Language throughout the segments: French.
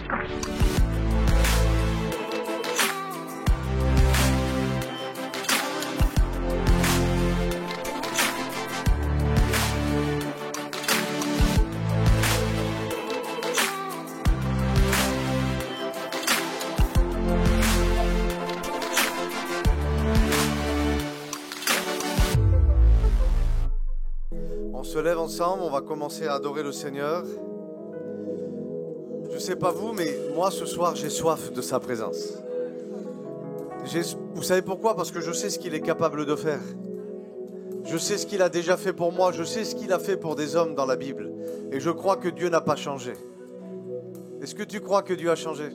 On se lève ensemble, on va commencer à adorer le Seigneur. Je ne sais pas vous, mais moi ce soir j'ai soif de sa présence. Vous savez pourquoi? Parce que je sais ce qu'il est capable de faire. Je sais ce qu'il a déjà fait pour moi, je sais ce qu'il a fait pour des hommes dans la Bible. Et je crois que Dieu n'a pas changé. Est-ce que tu crois que Dieu a changé?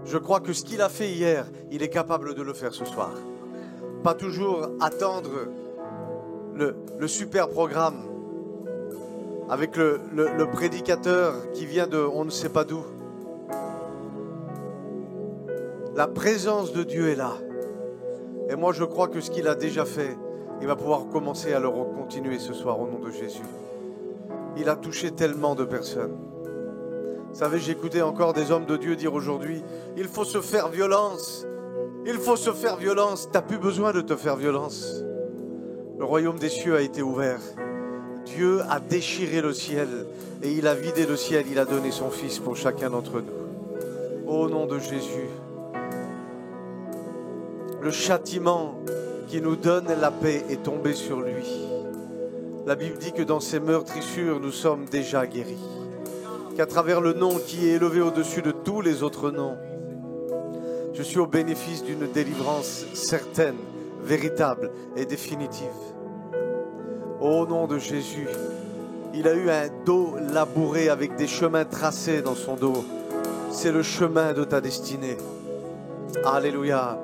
Je crois que ce qu'il a fait hier, il est capable de le faire ce soir. Pas toujours attendre le super programme avec le prédicateur qui vient de on ne sait pas d'où. La présence de Dieu est là. Et moi je crois que ce qu'il a déjà fait, il va pouvoir commencer à le continuer ce soir au nom de Jésus. Il a touché tellement de personnes. Vous savez, j'écoutais encore des hommes de Dieu dire aujourd'hui, il faut se faire violence. Il faut se faire violence. Tu n'as plus besoin de te faire violence. Le royaume des cieux a été ouvert. Dieu a déchiré le ciel et il a vidé le ciel. Il a donné son Fils pour chacun d'entre nous. Au nom de Jésus. Le châtiment qui nous donne la paix est tombé sur lui. La Bible dit que dans ses meurtrissures, nous sommes déjà guéris. Qu'à travers le nom qui est élevé au-dessus de tous les autres noms, je suis au bénéfice d'une délivrance certaine, véritable et définitive. Au nom de Jésus, il a eu un dos labouré avec des chemins tracés dans son dos. C'est le chemin de ta destinée. Alléluia.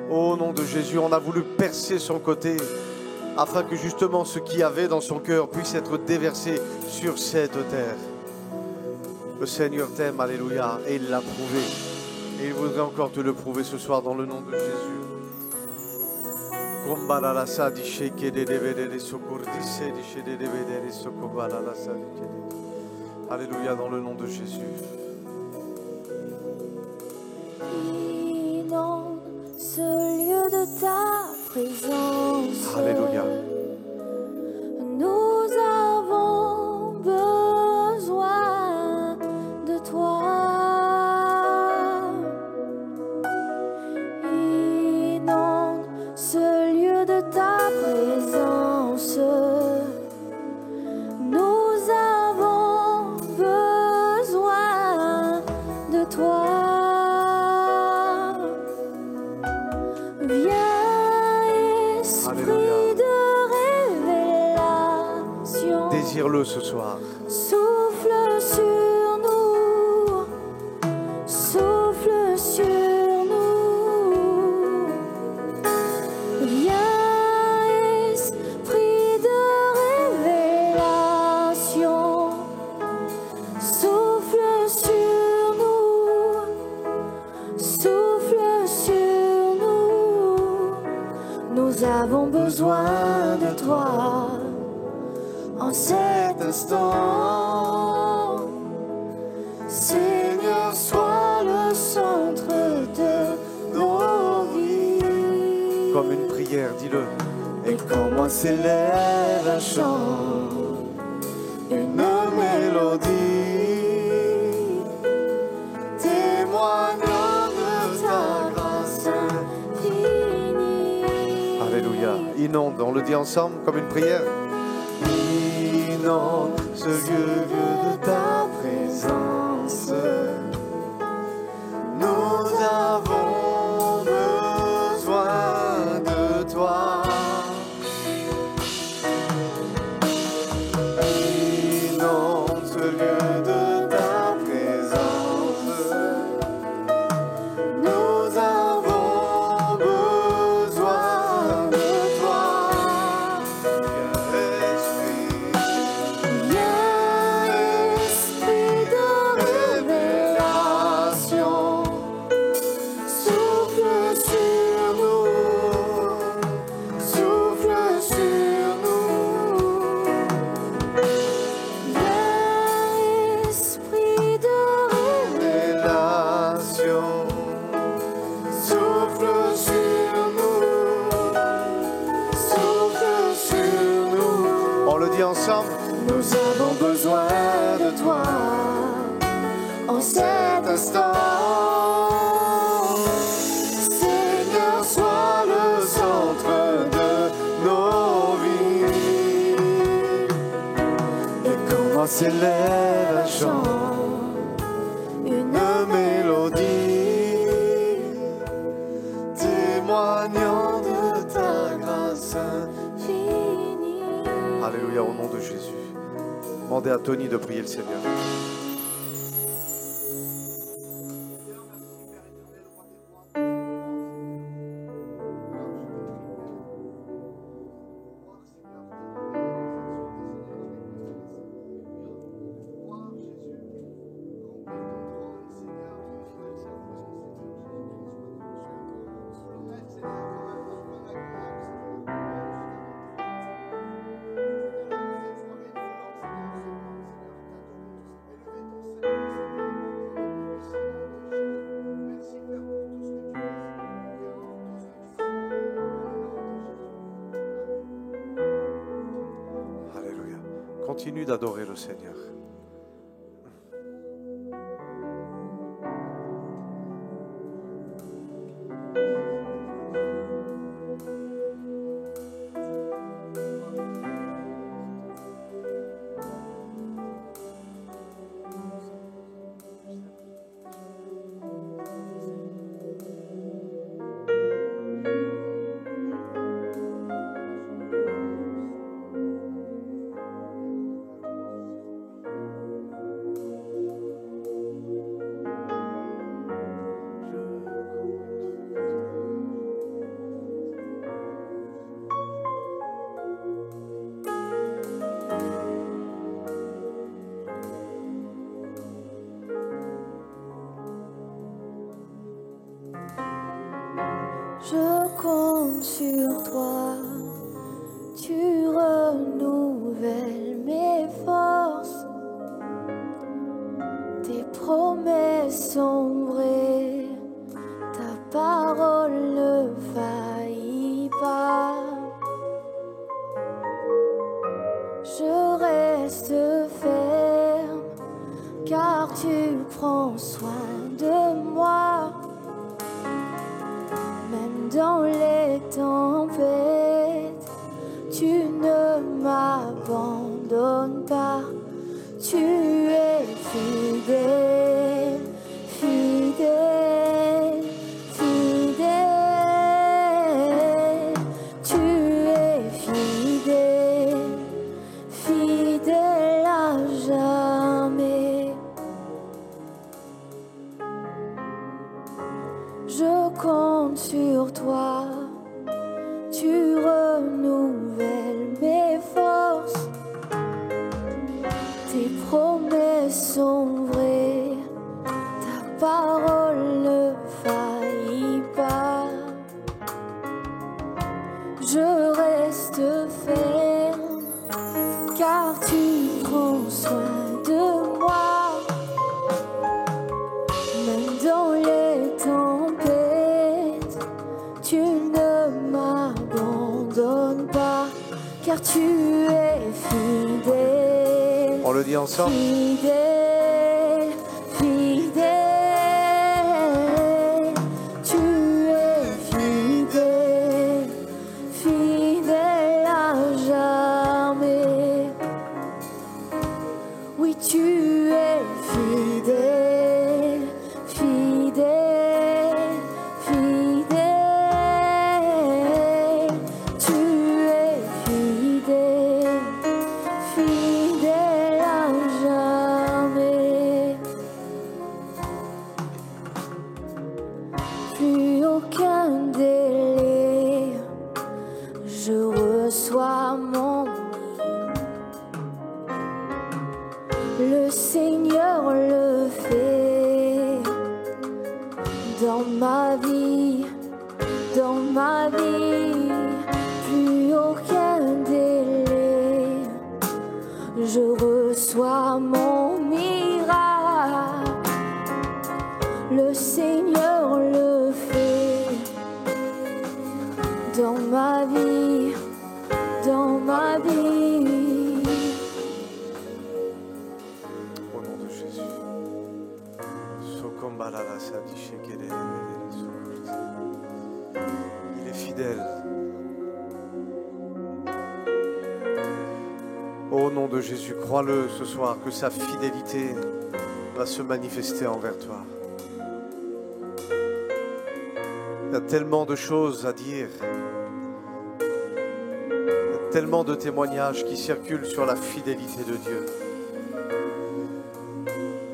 Au nom de Jésus, on a voulu percer son côté afin que justement ce qu'il y avait dans son cœur puisse être déversé sur cette terre. Le Seigneur t'aime, alléluia, et il l'a prouvé. Et il voudrait encore te le prouver ce soir dans le nom de Jésus. Alléluia, dans le nom de Jésus. Inonde ce lieu de ta présence. Alléluia. Nous avons besoin de toi. Inonde ce lieu de ta présence. Nous avons besoin de toi. Viens, esprit de révélation. Désire-le ce soir. Souffle sur nous, souffle sur nous. Viens, esprit de révélation, souffle sur nous, souffle sur nous. Nous avons besoin de toi. En cet instant, Seigneur, sois le centre de nos vies. Comme une prière, dis-le. Et quand moi s'élève un chant, une mélodie, témoignant de ta grâce infinie. Alléluia. Inonde, on le dit ensemble comme une prière. Inonde ce lieu de ta présence. Nous avons besoin de toi. Inonde ce lieu de ta présence. Nous avons besoin de toi. Viens, instant. Seigneur, sois le centre de nos vies. Et quand moi s'élève un chant, une mélodie, témoignant de ta grâce infinie. Alléluia, au nom de Jésus. Demandez à Tony de prier le Seigneur. Continue d'adorer le Seigneur. Je compte sur toi, tu renouvelles mes forces. Tes promesses sont vraies, ta parole ne faillit pas. Je reste ferme, car tu prends soin de moi. Même dans les tempêtes, tu ne m'abandonnes pas. Tu es fidèle, fidèle, fidèle. Tu es fidèle, fidèle à jamais. Je compte sur toi, tu renouvelles mes forces. Tes promesses sont vraies, ta parole ne faillit pas. Je reste ferme, car tu prends soin de moi. Même dans les tempêtes, tu ne m'abandonnes pas, car tu es fidèle. On le dit ensemble. Fidèle, fidèle, tu es fidèle, fidèle à jamais. Oui, tu es fidèle, fidèle, fidèle, tu es fidèle, fidèle à jamais. Plus aucun délai, je reçois mon le Seigneur le fait dans ma vie, plus aucun délai, je reçois mon miracle. Le Seigneur le fait dans ma vie, dans ma vie. Au nom de Jésus. Il est fidèle. Au nom de Jésus, crois-le ce soir que sa fidélité va se manifester envers toi. Il y a tellement de choses à dire. Il y a tellement de témoignages qui circulent sur la fidélité de Dieu.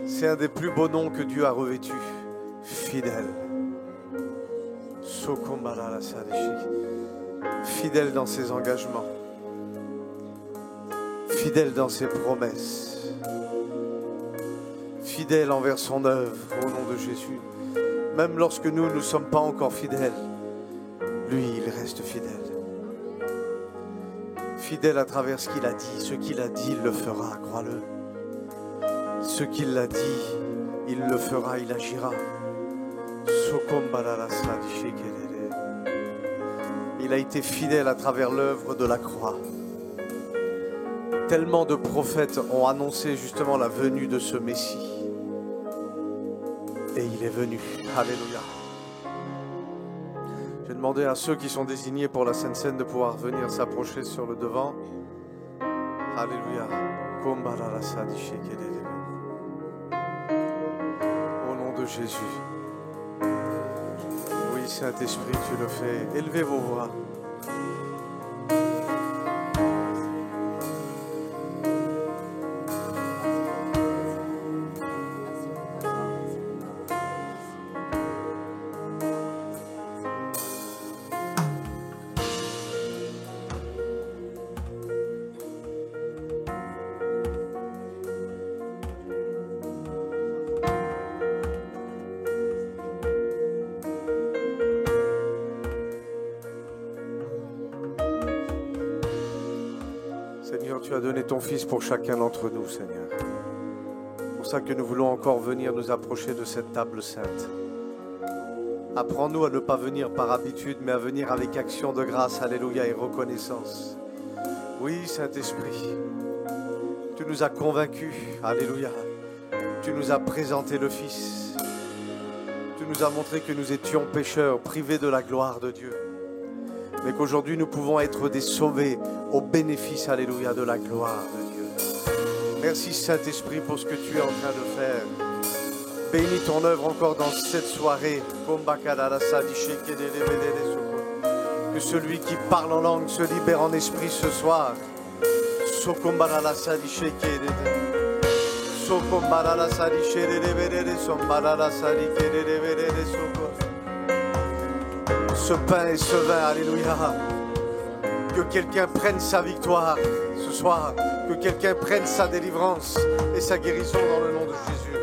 C'est un des plus beaux noms que Dieu a revêtu. Fidèle. Fidèle dans ses engagements. Fidèle dans ses promesses. Fidèle envers son œuvre au nom de Jésus. Même lorsque nous ne sommes pas encore fidèles, lui, il reste fidèle. Fidèle à travers ce qu'il a dit. Ce qu'il a dit, il le fera, crois-le. Ce qu'il a dit, il le fera, il agira. Il a été fidèle à travers l'œuvre de la croix. Tellement de prophètes ont annoncé justement la venue de ce Messie. Et il est venu. Alléluia. J'ai demandé à ceux qui sont désignés pour la Sainte Seine de pouvoir venir s'approcher sur le devant. Alléluia. Au nom de Jésus. Oui, Saint-Esprit, tu le fais. Élevez vos voix. Seigneur, tu as donné ton Fils pour chacun d'entre nous, Seigneur. C'est pour ça que nous voulons encore venir nous approcher de cette table sainte. Apprends-nous à ne pas venir par habitude, mais à venir avec action de grâce, alléluia, et reconnaissance. Oui, Saint-Esprit, tu nous as convaincus, alléluia. Tu nous as présenté le Fils. Tu nous as montré que nous étions pécheurs, privés de la gloire de Dieu. Mais qu'aujourd'hui nous pouvons être des sauvés au bénéfice, alléluia, de la gloire de Dieu. Merci Saint-Esprit pour ce que tu es en train de faire. Bénis ton œuvre encore dans cette soirée. Que celui qui parle en langue se libère en esprit ce soir. Ce pain et ce vin, alléluia. Que quelqu'un prenne sa victoire ce soir. Que quelqu'un prenne sa délivrance et sa guérison dans le nom de Jésus.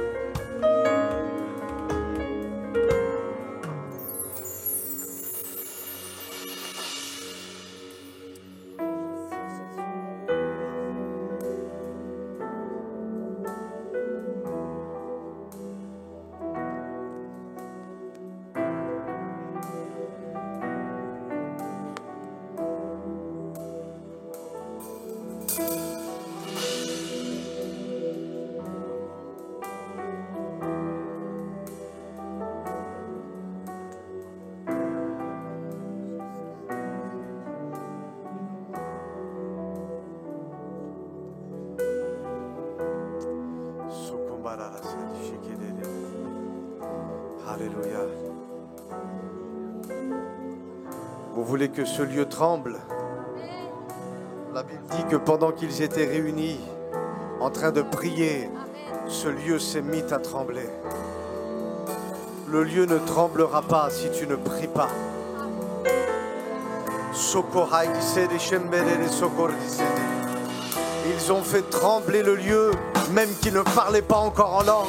Alléluia. Vous voulez que ce lieu tremble? La Bible dit que pendant qu'ils étaient réunis, en train de prier, ce lieu s'est mis à trembler. Le lieu ne tremblera pas si tu ne pries pas. Ils ont fait trembler le lieu, même qu'ils ne parlaient pas encore en langue.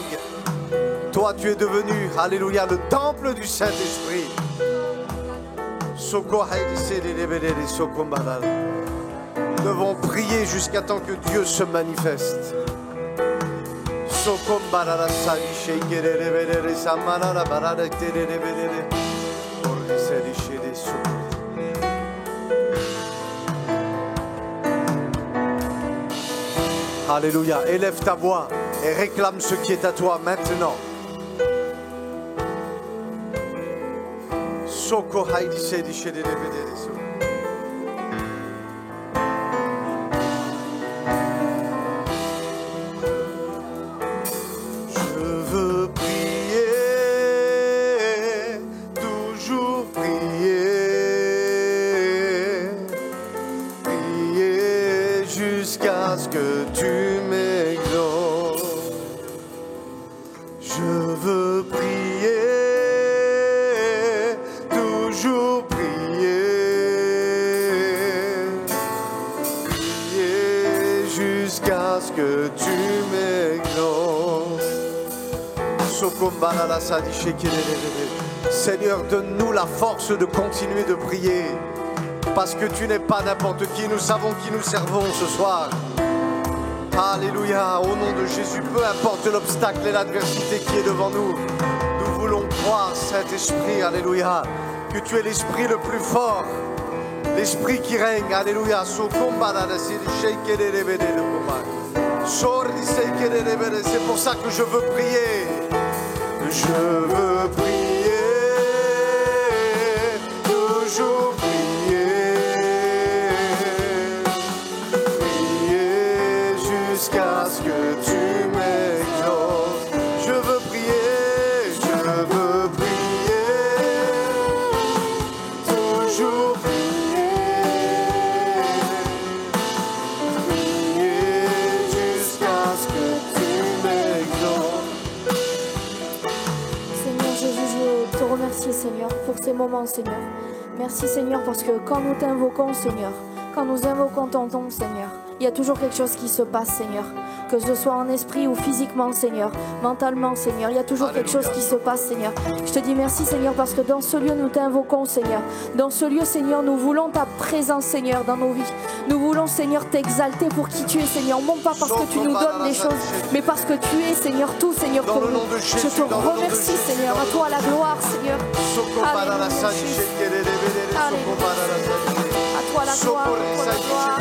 Toi, tu es devenu, alléluia, le temple du Saint-Esprit. Nous devons prier jusqu'à temps que Dieu se manifeste. Alléluia, élève ta voix et réclame ce qui est à toi maintenant. Soko haidi sedi shede de bedere so. Je veux prier, toujours prier, prier jusqu'à ce que tu m'exauces. Je veux prier, toujours prier, prier jusqu'à ce que tu m'exauces. Seigneur, donne-nous la force de continuer de prier, parce que tu n'es pas n'importe qui, nous savons qui nous servons ce soir. Alléluia, au nom de Jésus, peu importe l'obstacle et l'adversité qui est devant nous, nous voulons croire, Saint-Esprit, alléluia, que tu es l'Esprit le plus fort, l'Esprit qui règne, alléluia. C'est pour ça que je veux prier. Je veux prier, toujours prier, prier jusqu'à ce que tu m'exauces. Je veux prier, toujours prier, prier jusqu'à ce que tu m'exauces. Seigneur Jésus, je veux te remercier, Seigneur, pour ces moments, Seigneur. Merci, Seigneur, parce que quand nous t'invoquons, Seigneur, quand nous invoquons ton nom, Seigneur, il y a toujours quelque chose qui se passe, Seigneur. Que ce soit en esprit ou physiquement, Seigneur, mentalement, Seigneur, il y a toujours quelque chose qui se passe, Seigneur. Je te dis merci, Seigneur, parce que dans ce lieu, nous t'invoquons, Seigneur. Dans ce lieu, Seigneur, nous voulons ta présence, Seigneur, dans nos vies. Nous voulons, Seigneur, t'exalter pour qui tu es, Seigneur. Non pas parce que tu nous donnes des choses, mais parce que tu es, Seigneur, tout, Seigneur, pour nous. Je te remercie, Seigneur. À toi la gloire, Seigneur. Alléluia, Jésus. Alléluia. À toi la gloire, à toi la gloire.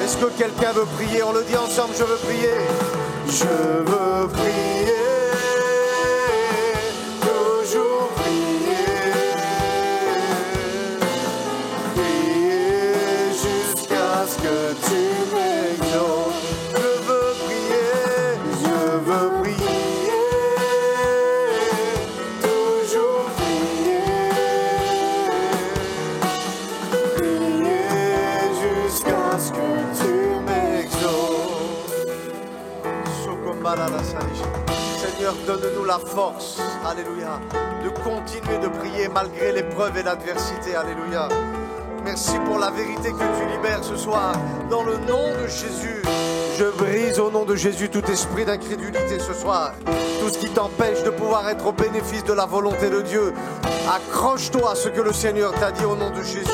Est-ce que quelqu'un veut prier? On le dit ensemble, je veux prier. Je veux prier, toujours prier, prier jusqu'à ce que tu m'exauces. Je veux prier, toujours prier, jusqu'à ce que tu m'exauces. Seigneur, donne-nous la force, alléluia, de continuer de prier malgré l'épreuve et l'adversité, alléluia. Merci pour la vérité que tu libères ce soir. Dans le nom de Jésus, je brise au nom de Jésus tout esprit d'incrédulité ce soir. Tout ce qui t'empêche de pouvoir être au bénéfice de la volonté de Dieu. Accroche-toi à ce que le Seigneur t'a dit au nom de Jésus.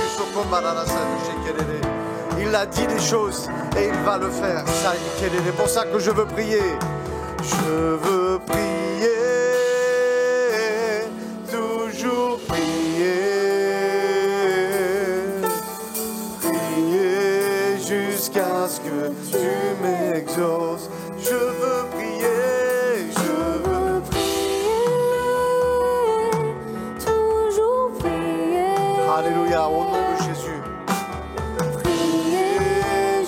Il a dit des choses et il va le faire. C'est pour ça que je veux prier. Je veux prier, toujours prier, prier jusqu'à ce que tu m'exauces. Je veux prier, toujours prier. Alléluia, au nom de Jésus.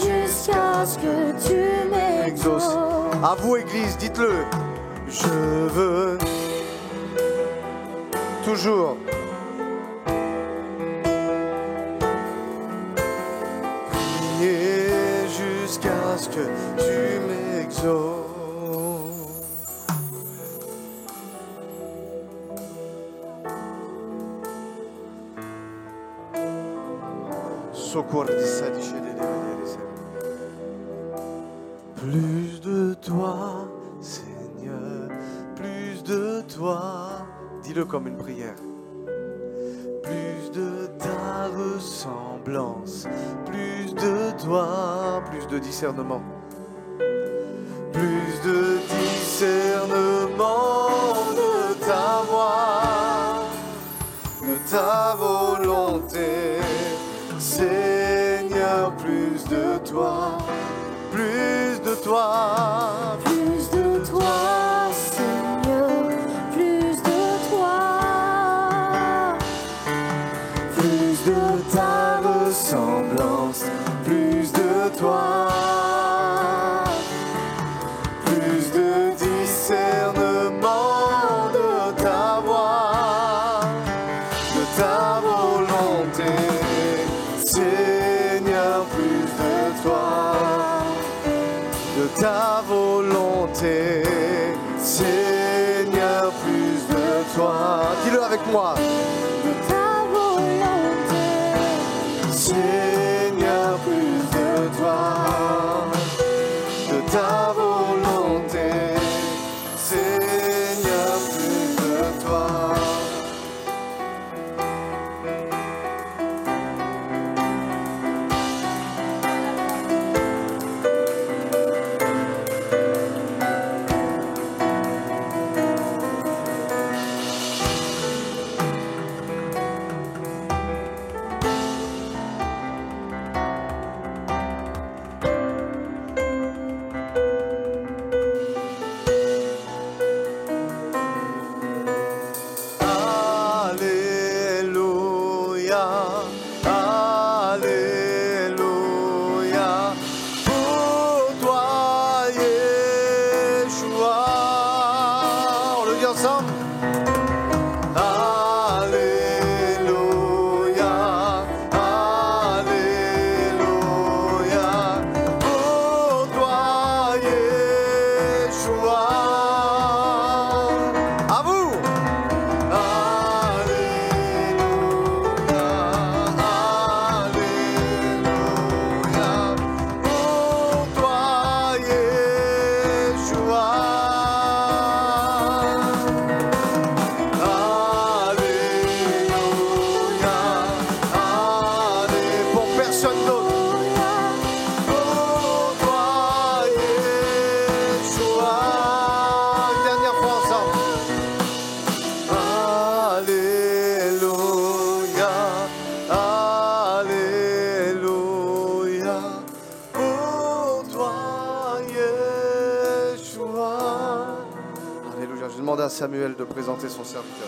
Jusqu'à ce que tu m'exauces. À vous, Église, dites-le. Je veux toujours prier jusqu'à ce que tu m'exauces. Plus de toi, Seigneur, plus de toi. Dis-le comme une prière. Plus de ta ressemblance, plus de toi, plus de discernement. Plus de discernement de ta voix, de ta volonté. Seigneur, plus de toi, plus de toi, plus de toi, Seigneur. de ta volonté. Seigneur, plus de toi. Dis-le avec moi. De ta volonté. Seigneur, plus de toi. De ta volonté. Seigneur, plus de toi. Samuel de présenter son serviteur.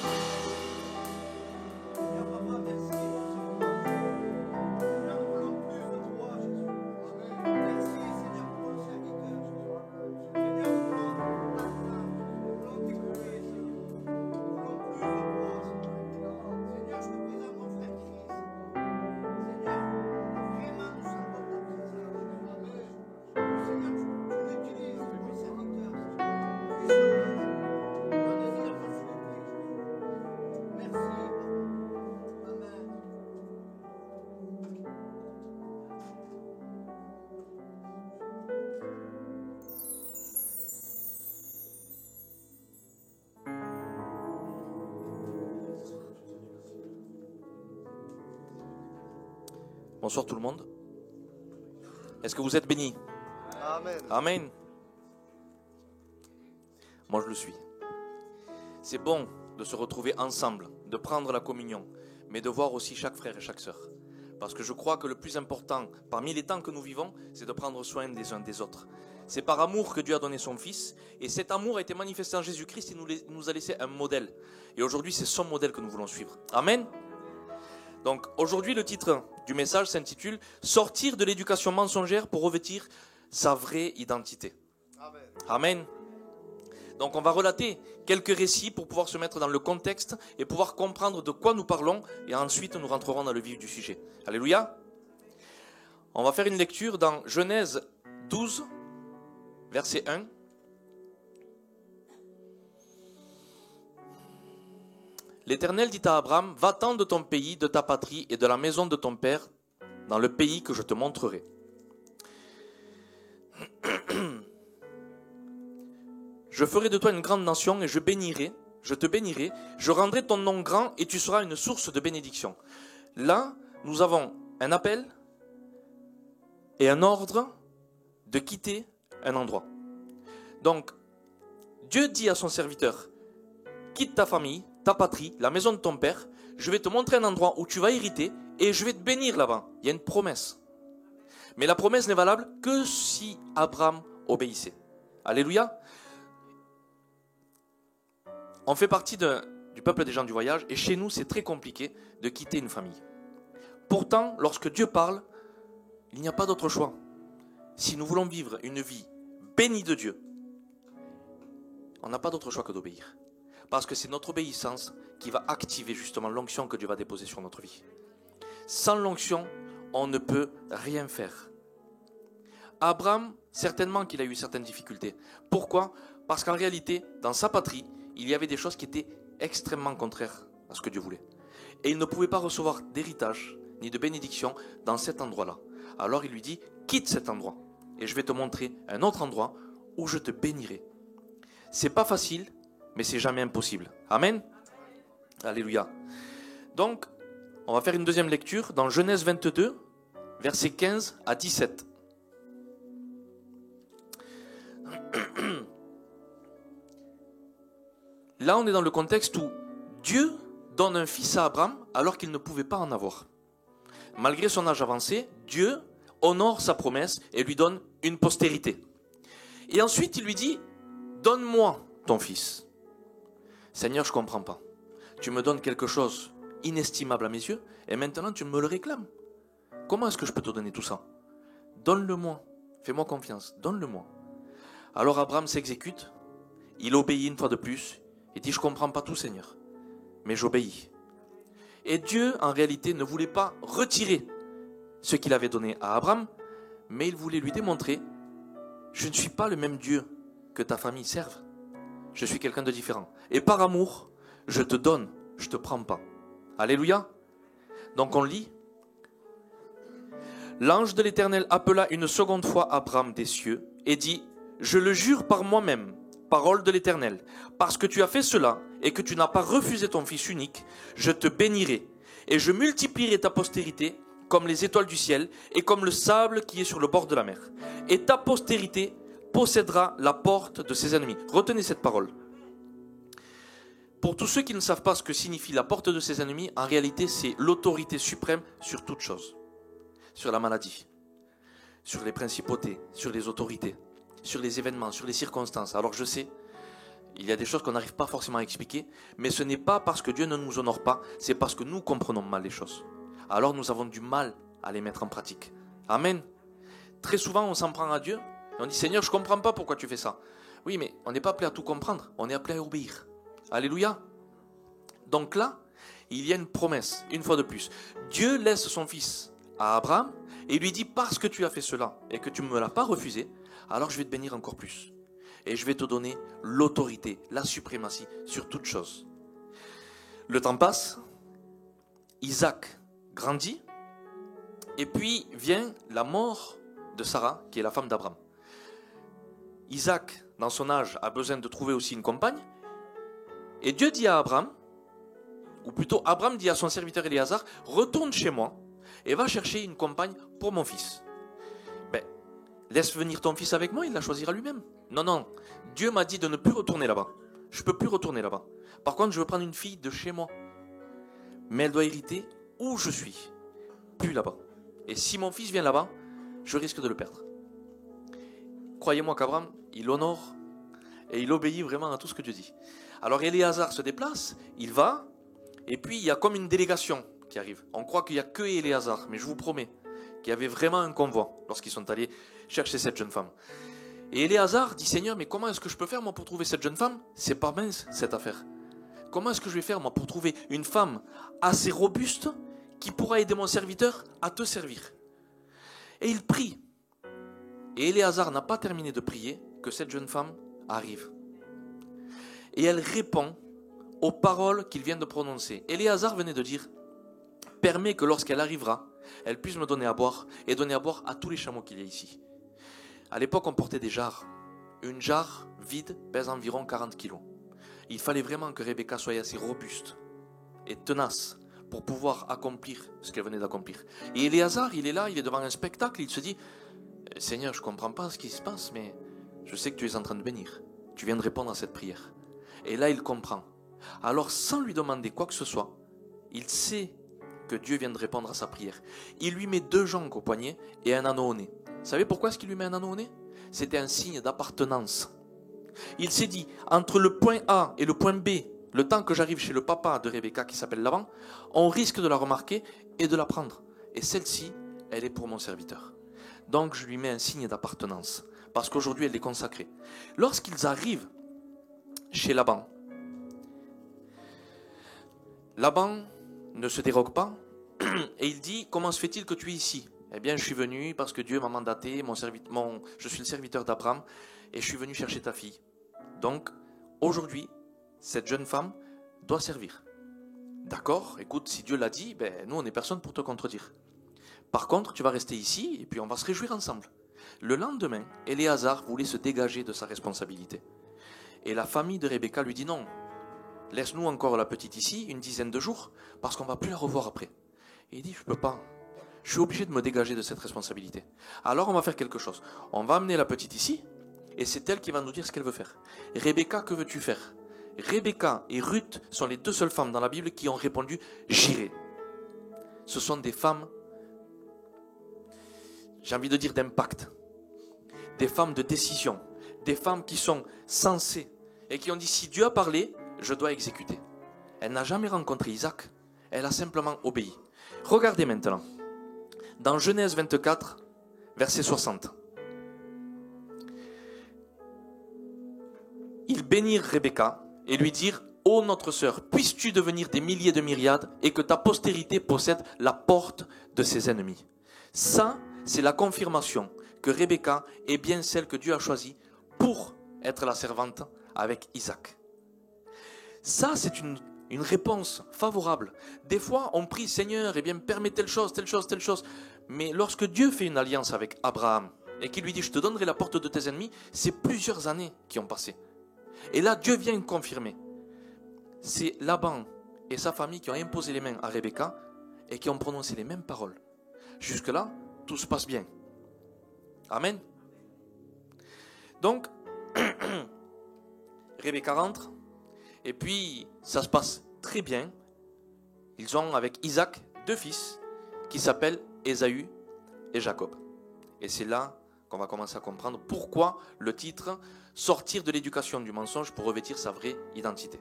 Bonsoir tout le monde. Est-ce que vous êtes bénis? Amen. Amen. Moi je le suis. C'est bon de se retrouver ensemble, de prendre la communion, mais de voir aussi chaque frère et chaque sœur. Parce que je crois que le plus important, parmi les temps que nous vivons, c'est de prendre soin des uns des autres. C'est par amour que Dieu a donné son Fils, et cet amour a été manifesté en Jésus-Christ et nous a laissé un modèle. Et aujourd'hui, c'est son modèle que nous voulons suivre. Amen. Donc aujourd'hui, le titre du message s'intitule « Sortir de l'éducation mensongère pour revêtir sa vraie identité ». Amen. Donc on va relater quelques récits pour pouvoir se mettre dans le contexte et pouvoir comprendre de quoi nous parlons, et ensuite nous rentrerons dans le vif du sujet. Alléluia. On va faire une lecture dans Genèse 12, verset 1. L'Éternel dit à Abraham, « Va-t'en de ton pays, de ta patrie et de la maison de ton père, dans le pays que je te montrerai. Je ferai de toi une grande nation et je te bénirai, je rendrai ton nom grand et tu seras une source de bénédiction. » Là, nous avons un appel et un ordre de quitter un endroit. Donc, Dieu dit à son serviteur, « Quitte ta famille, ta patrie, la maison de ton père, je vais te montrer un endroit où tu vas hériter et je vais te bénir là-bas. » Il y a une promesse. Mais la promesse n'est valable que si Abraham obéissait. Alléluia. On fait partie du peuple des gens du voyage et chez nous, c'est très compliqué de quitter une famille. Pourtant, lorsque Dieu parle, il n'y a pas d'autre choix. Si nous voulons vivre une vie bénie de Dieu, on n'a pas d'autre choix que d'obéir. Parce que c'est notre obéissance qui va activer justement l'onction que Dieu va déposer sur notre vie. Sans l'onction, on ne peut rien faire. Abraham Certainement qu'il a eu certaines difficultés. Pourquoi? Parce qu'en réalité, dans sa patrie, il y avait des choses qui étaient extrêmement contraires à ce que Dieu voulait. Et il ne pouvait pas recevoir d'héritage ni de bénédiction dans cet endroit-là. Alors il lui dit, quitte cet endroit et je vais te montrer un autre endroit où je te bénirai. C'est pas facile, mais c'est jamais impossible. Amen. Alléluia. Donc, on va faire une deuxième lecture dans Genèse 22, versets 15 à 17. Là, on est dans le contexte où Dieu donne un fils à Abraham alors qu'il ne pouvait pas en avoir. Malgré son âge avancé, Dieu honore sa promesse et lui donne une postérité. Et ensuite, il lui dit, donne-moi ton fils. Seigneur, je ne comprends pas. Tu me donnes quelque chose inestimable à mes yeux et maintenant tu me le réclames. Comment est-ce que je peux te donner tout ça? Donne-le-moi. Fais-moi confiance. Donne-le-moi. Alors Abraham s'exécute. Il obéit une fois de plus. Il dit, je ne comprends pas tout, Seigneur, mais j'obéis. Et Dieu, en réalité, ne voulait pas retirer ce qu'il avait donné à Abraham, mais il voulait lui démontrer, je ne suis pas le même Dieu que ta famille serve. Je suis quelqu'un de différent. Et par amour, je te donne, je ne te prends pas. Alléluia. Donc on lit. L'ange de l'Éternel appela une seconde fois Abraham des cieux et dit, je le jure par moi-même, parole de l'Éternel, parce que tu as fait cela et que tu n'as pas refusé ton fils unique, je te bénirai et je multiplierai ta postérité comme les étoiles du ciel et comme le sable qui est sur le bord de la mer. Et ta postérité possédera la porte de ses ennemis. Retenez cette parole. Pour tous ceux qui ne savent pas ce que signifie la porte de ses ennemis, en réalité c'est l'autorité suprême sur toute chose. Sur la maladie, sur les principautés, sur les autorités, sur les événements, sur les circonstances. Alors je sais, il y a des choses qu'on n'arrive pas forcément à expliquer, mais ce n'est pas parce que Dieu ne nous honore pas, c'est parce que nous comprenons mal les choses. Alors nous avons du mal à les mettre en pratique. Amen. Très souvent on s'en prend à Dieu, et on dit Seigneur, je ne comprends pas pourquoi tu fais ça. Oui, mais on n'est pas appelé à tout comprendre, on est appelé à obéir. Alléluia. Donc là, il y a une promesse, une fois de plus. Dieu laisse son fils à Abraham et lui dit, parce que tu as fait cela et que tu ne me l'as pas refusé, alors je vais te bénir encore plus. Et je vais te donner l'autorité, la suprématie sur toute chose. Le temps passe, Isaac grandit, et puis vient la mort de Sarah, qui est la femme d'Abraham. Isaac, dans son âge, a besoin de trouver aussi une compagne, et Dieu dit à Abraham, ou plutôt Abraham dit à son serviteur Éléazar, retourne chez moi, et va chercher une compagne pour mon fils. Laisse venir ton fils avec moi, il la choisira lui-même. Non, Dieu m'a dit de ne plus retourner là-bas. Je ne peux plus retourner là-bas. Par contre, je veux prendre une fille de chez moi. Mais elle doit hériter où je suis, plus là-bas. Et si mon fils vient là-bas, je risque de le perdre. Croyez-moi qu'Abraham, il honore et il obéit vraiment à tout ce que Dieu dit. Alors Éléazar se déplace, il va, et puis il y a comme une délégation qui arrive. On croit qu'il n'y a que Éléazar, mais je vous promets qu'il y avait vraiment un convoi lorsqu'ils sont allés chercher cette jeune femme. Et Éléazar dit, Seigneur, mais comment est-ce que je peux faire moi pour trouver cette jeune femme? C'est pas mince cette affaire. Comment est-ce que je vais faire moi pour trouver une femme assez robuste qui pourra aider mon serviteur à te servir? Et il prie. Et Éléazar n'a pas terminé de prier que cette jeune femme arrive. Et elle répond aux paroles qu'il vient de prononcer. Éléazar venait de dire, permets que lorsqu'elle arrivera, elle puisse me donner à boire et donner à boire à tous les chameaux qu'il y a ici. À l'époque, on portait des jarres. Une jarre vide pèse environ 40 kilos. Il fallait vraiment que Rebecca soit assez robuste et tenace pour pouvoir accomplir ce qu'elle venait d'accomplir. Et Éléazar, il est là, il est devant un spectacle, il se dit, Seigneur, je ne comprends pas ce qui se passe, mais je sais que tu es en train de bénir. Tu viens de répondre à cette prière. Et là, il comprend. Alors, sans lui demander quoi que ce soit, il sait que Dieu vient de répondre à sa prière. Il lui met 2 joncs au poignet et un anneau au nez. Vous savez pourquoi est-ce qu'il lui met un anneau au nez? C'était un signe d'appartenance. Il s'est dit, entre le point A et le point B, le temps que j'arrive chez le papa de Rebecca qui s'appelle Laban, on risque de la remarquer et de la prendre. Et celle-ci, elle est pour mon serviteur. Donc je lui mets un signe d'appartenance, parce qu'aujourd'hui elle est consacrée. Lorsqu'ils arrivent chez Laban ne se dérogue pas et il dit, comment se fait-il que tu es ici? Eh bien, je suis venu parce que Dieu m'a mandaté, je suis le serviteur d'Abraham, et je suis venu chercher ta fille. Donc, aujourd'hui, cette jeune femme doit servir. D'accord, écoute, si Dieu l'a dit, nous, on n'est personne pour te contredire. Par contre, tu vas rester ici, et puis on va se réjouir ensemble. Le lendemain, Éléazar voulait se dégager de sa responsabilité. Et la famille de Rebecca lui dit non, laisse-nous encore la petite ici, une dizaine de jours, parce qu'on ne va plus la revoir après. Et il dit, je ne peux pas. Je suis obligé de me dégager de cette responsabilité. Alors on va faire quelque chose. On va amener la petite ici, et c'est elle qui va nous dire ce qu'elle veut faire. Rebecca, que veux-tu faire? Rebecca et Ruth sont les deux seules femmes dans la Bible qui ont répondu « J'irai ». Ce sont des femmes, j'ai envie de dire d'impact, des femmes de décision, des femmes qui sont sensées et qui ont dit « Si Dieu a parlé, je dois exécuter ». Elle n'a jamais rencontré Isaac, elle a simplement obéi. Regardez maintenant, dans Genèse 24, verset 60. Ils bénirent Rebecca et lui dirent « Ô notre sœur, puisses-tu devenir des milliers de myriades et que ta postérité possède la porte de ses ennemis ?» Ça, c'est la confirmation que Rebecca est bien celle que Dieu a choisie pour être la servante avec Isaac. Ça, c'est une réponse favorable. Des fois, on prie « Seigneur, eh bien, permets telle chose, telle chose, telle chose. » Mais lorsque Dieu fait une alliance avec Abraham et qu'il lui dit « Je te donnerai la porte de tes ennemis », c'est plusieurs années qui ont passé. Et là, Dieu vient confirmer. C'est Laban et sa famille qui ont imposé les mains à Rebecca et qui ont prononcé les mêmes paroles. Jusque-là, tout se passe bien. Amen. Donc, Rebecca rentre et puis ça se passe très bien. Ils ont avec Isaac 2 fils qui s'appellent Ésaü et Jacob. Et c'est là qu'on va commencer à comprendre pourquoi le titre « Sortir de l'éducation du mensonge pour revêtir sa vraie identité ».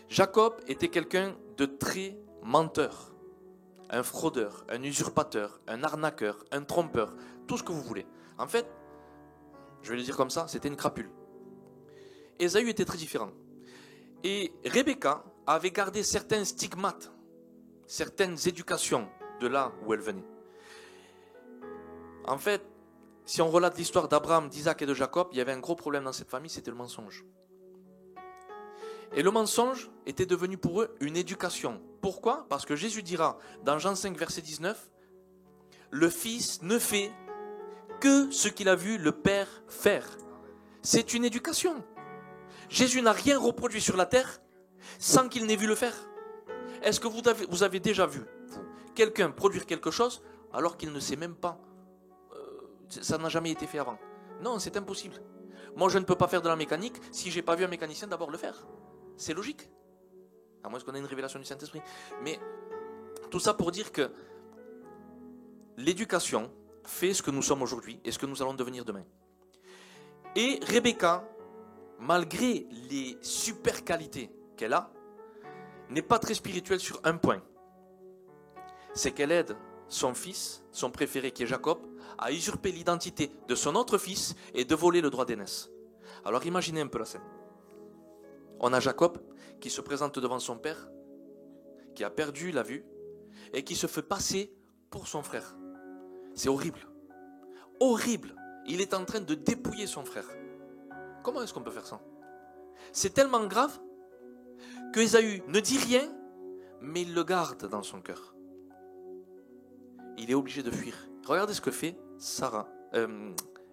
Jacob était quelqu'un de très menteur, un fraudeur, un usurpateur, un arnaqueur, un trompeur, tout ce que vous voulez. En fait, je vais le dire comme ça, c'était une crapule. Ésaü était très différent. Et Rebecca avait gardé certains stigmates, certaines éducations de là où elle venait. En fait, si on relate l'histoire d'Abraham, d'Isaac et de Jacob, il y avait un gros problème dans cette famille, c'était le mensonge. Et le mensonge était devenu pour eux une éducation. Pourquoi? Parce que Jésus dira dans Jean 5, verset 19, « Le Fils ne fait que ce qu'il a vu le Père faire. » C'est une éducation. Jésus n'a rien reproduit sur la terre sans qu'il n'ait vu le faire. Est-ce que vous avez déjà vu quelqu'un produire quelque chose alors qu'il ne sait même pas? Ça n'a jamais été fait avant. Non, c'est impossible. Moi, je ne peux pas faire de la mécanique si je n'ai pas vu un mécanicien d'abord le faire. C'est logique. À moins qu'on ait une révélation du Saint-Esprit. Mais tout ça pour dire que l'éducation fait ce que nous sommes aujourd'hui et ce que nous allons devenir demain. Et Rebecca, malgré les super qualités qu'elle a, n'est pas très spirituelle sur un point. C'est qu'elle aide son fils, son préféré qui est Jacob, à usurper l'identité de son autre fils et de voler le droit d'aînesse. Alors imaginez un peu la scène. On a Jacob qui se présente devant son père, qui a perdu la vue et qui se fait passer pour son frère. C'est horrible. Horrible. Il est en train de dépouiller son frère. Comment est-ce qu'on peut faire ça? C'est tellement grave que Ésaü ne dit rien, mais il le garde dans son cœur. Il est obligé de fuir. Regardez ce que fait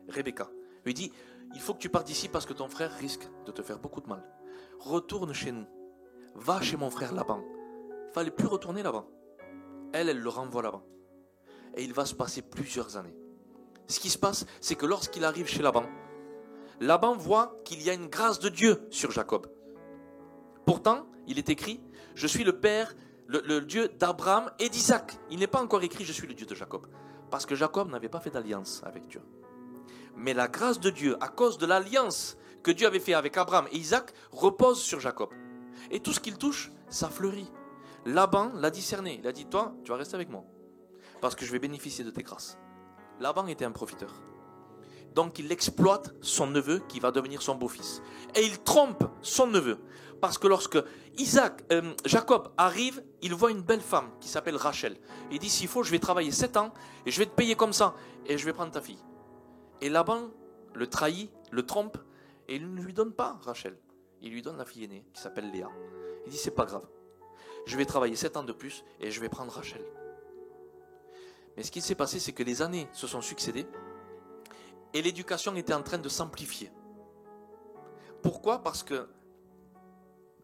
Rebecca. Il lui dit, il faut que tu partes d'ici parce que ton frère risque de te faire beaucoup de mal. Retourne chez nous. Va chez mon frère Laban. Il ne fallait plus retourner là-bas. Elle le renvoie là-bas. Et il va se passer plusieurs années. Ce qui se passe, c'est que lorsqu'il arrive chez Laban, Laban voit qu'il y a une grâce de Dieu sur Jacob. Pourtant, il est écrit, je suis le Père, le Dieu d'Abraham et d'Isaac. Il n'est pas encore écrit, je suis le Dieu de Jacob. Parce que Jacob n'avait pas fait d'alliance avec Dieu. Mais la grâce de Dieu, à cause de l'alliance que Dieu avait fait avec Abraham et Isaac, repose sur Jacob. Et tout ce qu'il touche, ça fleurit. Laban l'a discerné. Il a dit, toi, tu vas rester avec moi. Parce que je vais bénéficier de tes grâces. Laban était un profiteur. Donc il exploite son neveu qui va devenir son beau-fils. Et il trompe son neveu Parce que lorsque Jacob arrive, il voit une belle femme qui s'appelle Rachel. Il dit, s'il faut, je vais travailler 7 ans et je vais te payer comme ça et je vais prendre ta fille. Et Laban le trahit, le trompe et il ne lui donne pas Rachel. Il lui donne la fille aînée qui s'appelle Léa. Il dit, c'est pas grave. Je vais travailler 7 ans de plus et je vais prendre Rachel. Mais ce qui s'est passé, c'est que les années se sont succédées et l'éducation était en train de s'amplifier. Pourquoi ? Parce que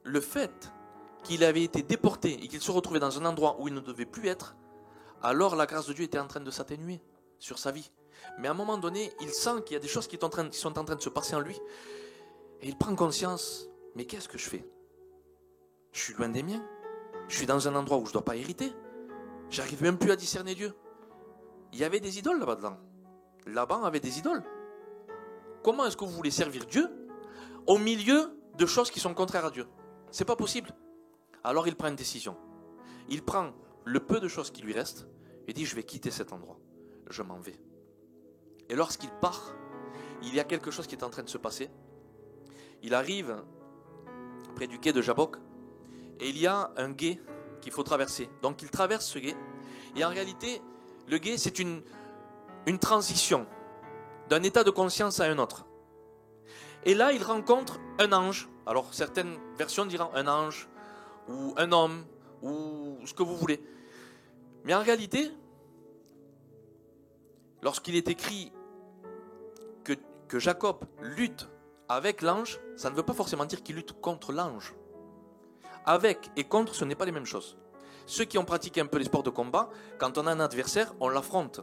le fait qu'il avait été déporté et qu'il se retrouvait dans un endroit où il ne devait plus être, alors la grâce de Dieu était en train de s'atténuer sur sa vie. Mais à un moment donné, il sent qu'il y a des choses qui sont en train de se passer en lui. Et il prend conscience, mais qu'est-ce que je fais ? Je suis loin des miens. Je suis dans un endroit où je ne dois pas hériter. J'arrive même plus à discerner Dieu. Il y avait des idoles là-bas dedans. Laban avait des idoles. Comment est-ce que vous voulez servir Dieu au milieu de choses qui sont contraires à Dieu ? C'est pas possible. Alors il prend une décision. Il prend le peu de choses qui lui restent et dit, je vais quitter cet endroit. Je m'en vais. Et lorsqu'il part, il y a quelque chose qui est en train de se passer. Il arrive près du quai de Jabbok et il y a un gué qu'il faut traverser. Donc il traverse ce gué et en réalité, le gué c'est une transition d'un état de conscience à un autre. Et là, il rencontre un ange. Alors certaines versions diront un ange ou un homme ou ce que vous voulez. Mais en réalité, lorsqu'il est écrit que Jacob lutte avec l'ange, ça ne veut pas forcément dire qu'il lutte contre l'ange. Avec et contre, ce n'est pas les mêmes choses. Ceux qui ont pratiqué un peu les sports de combat, quand on a un adversaire, on l'affronte.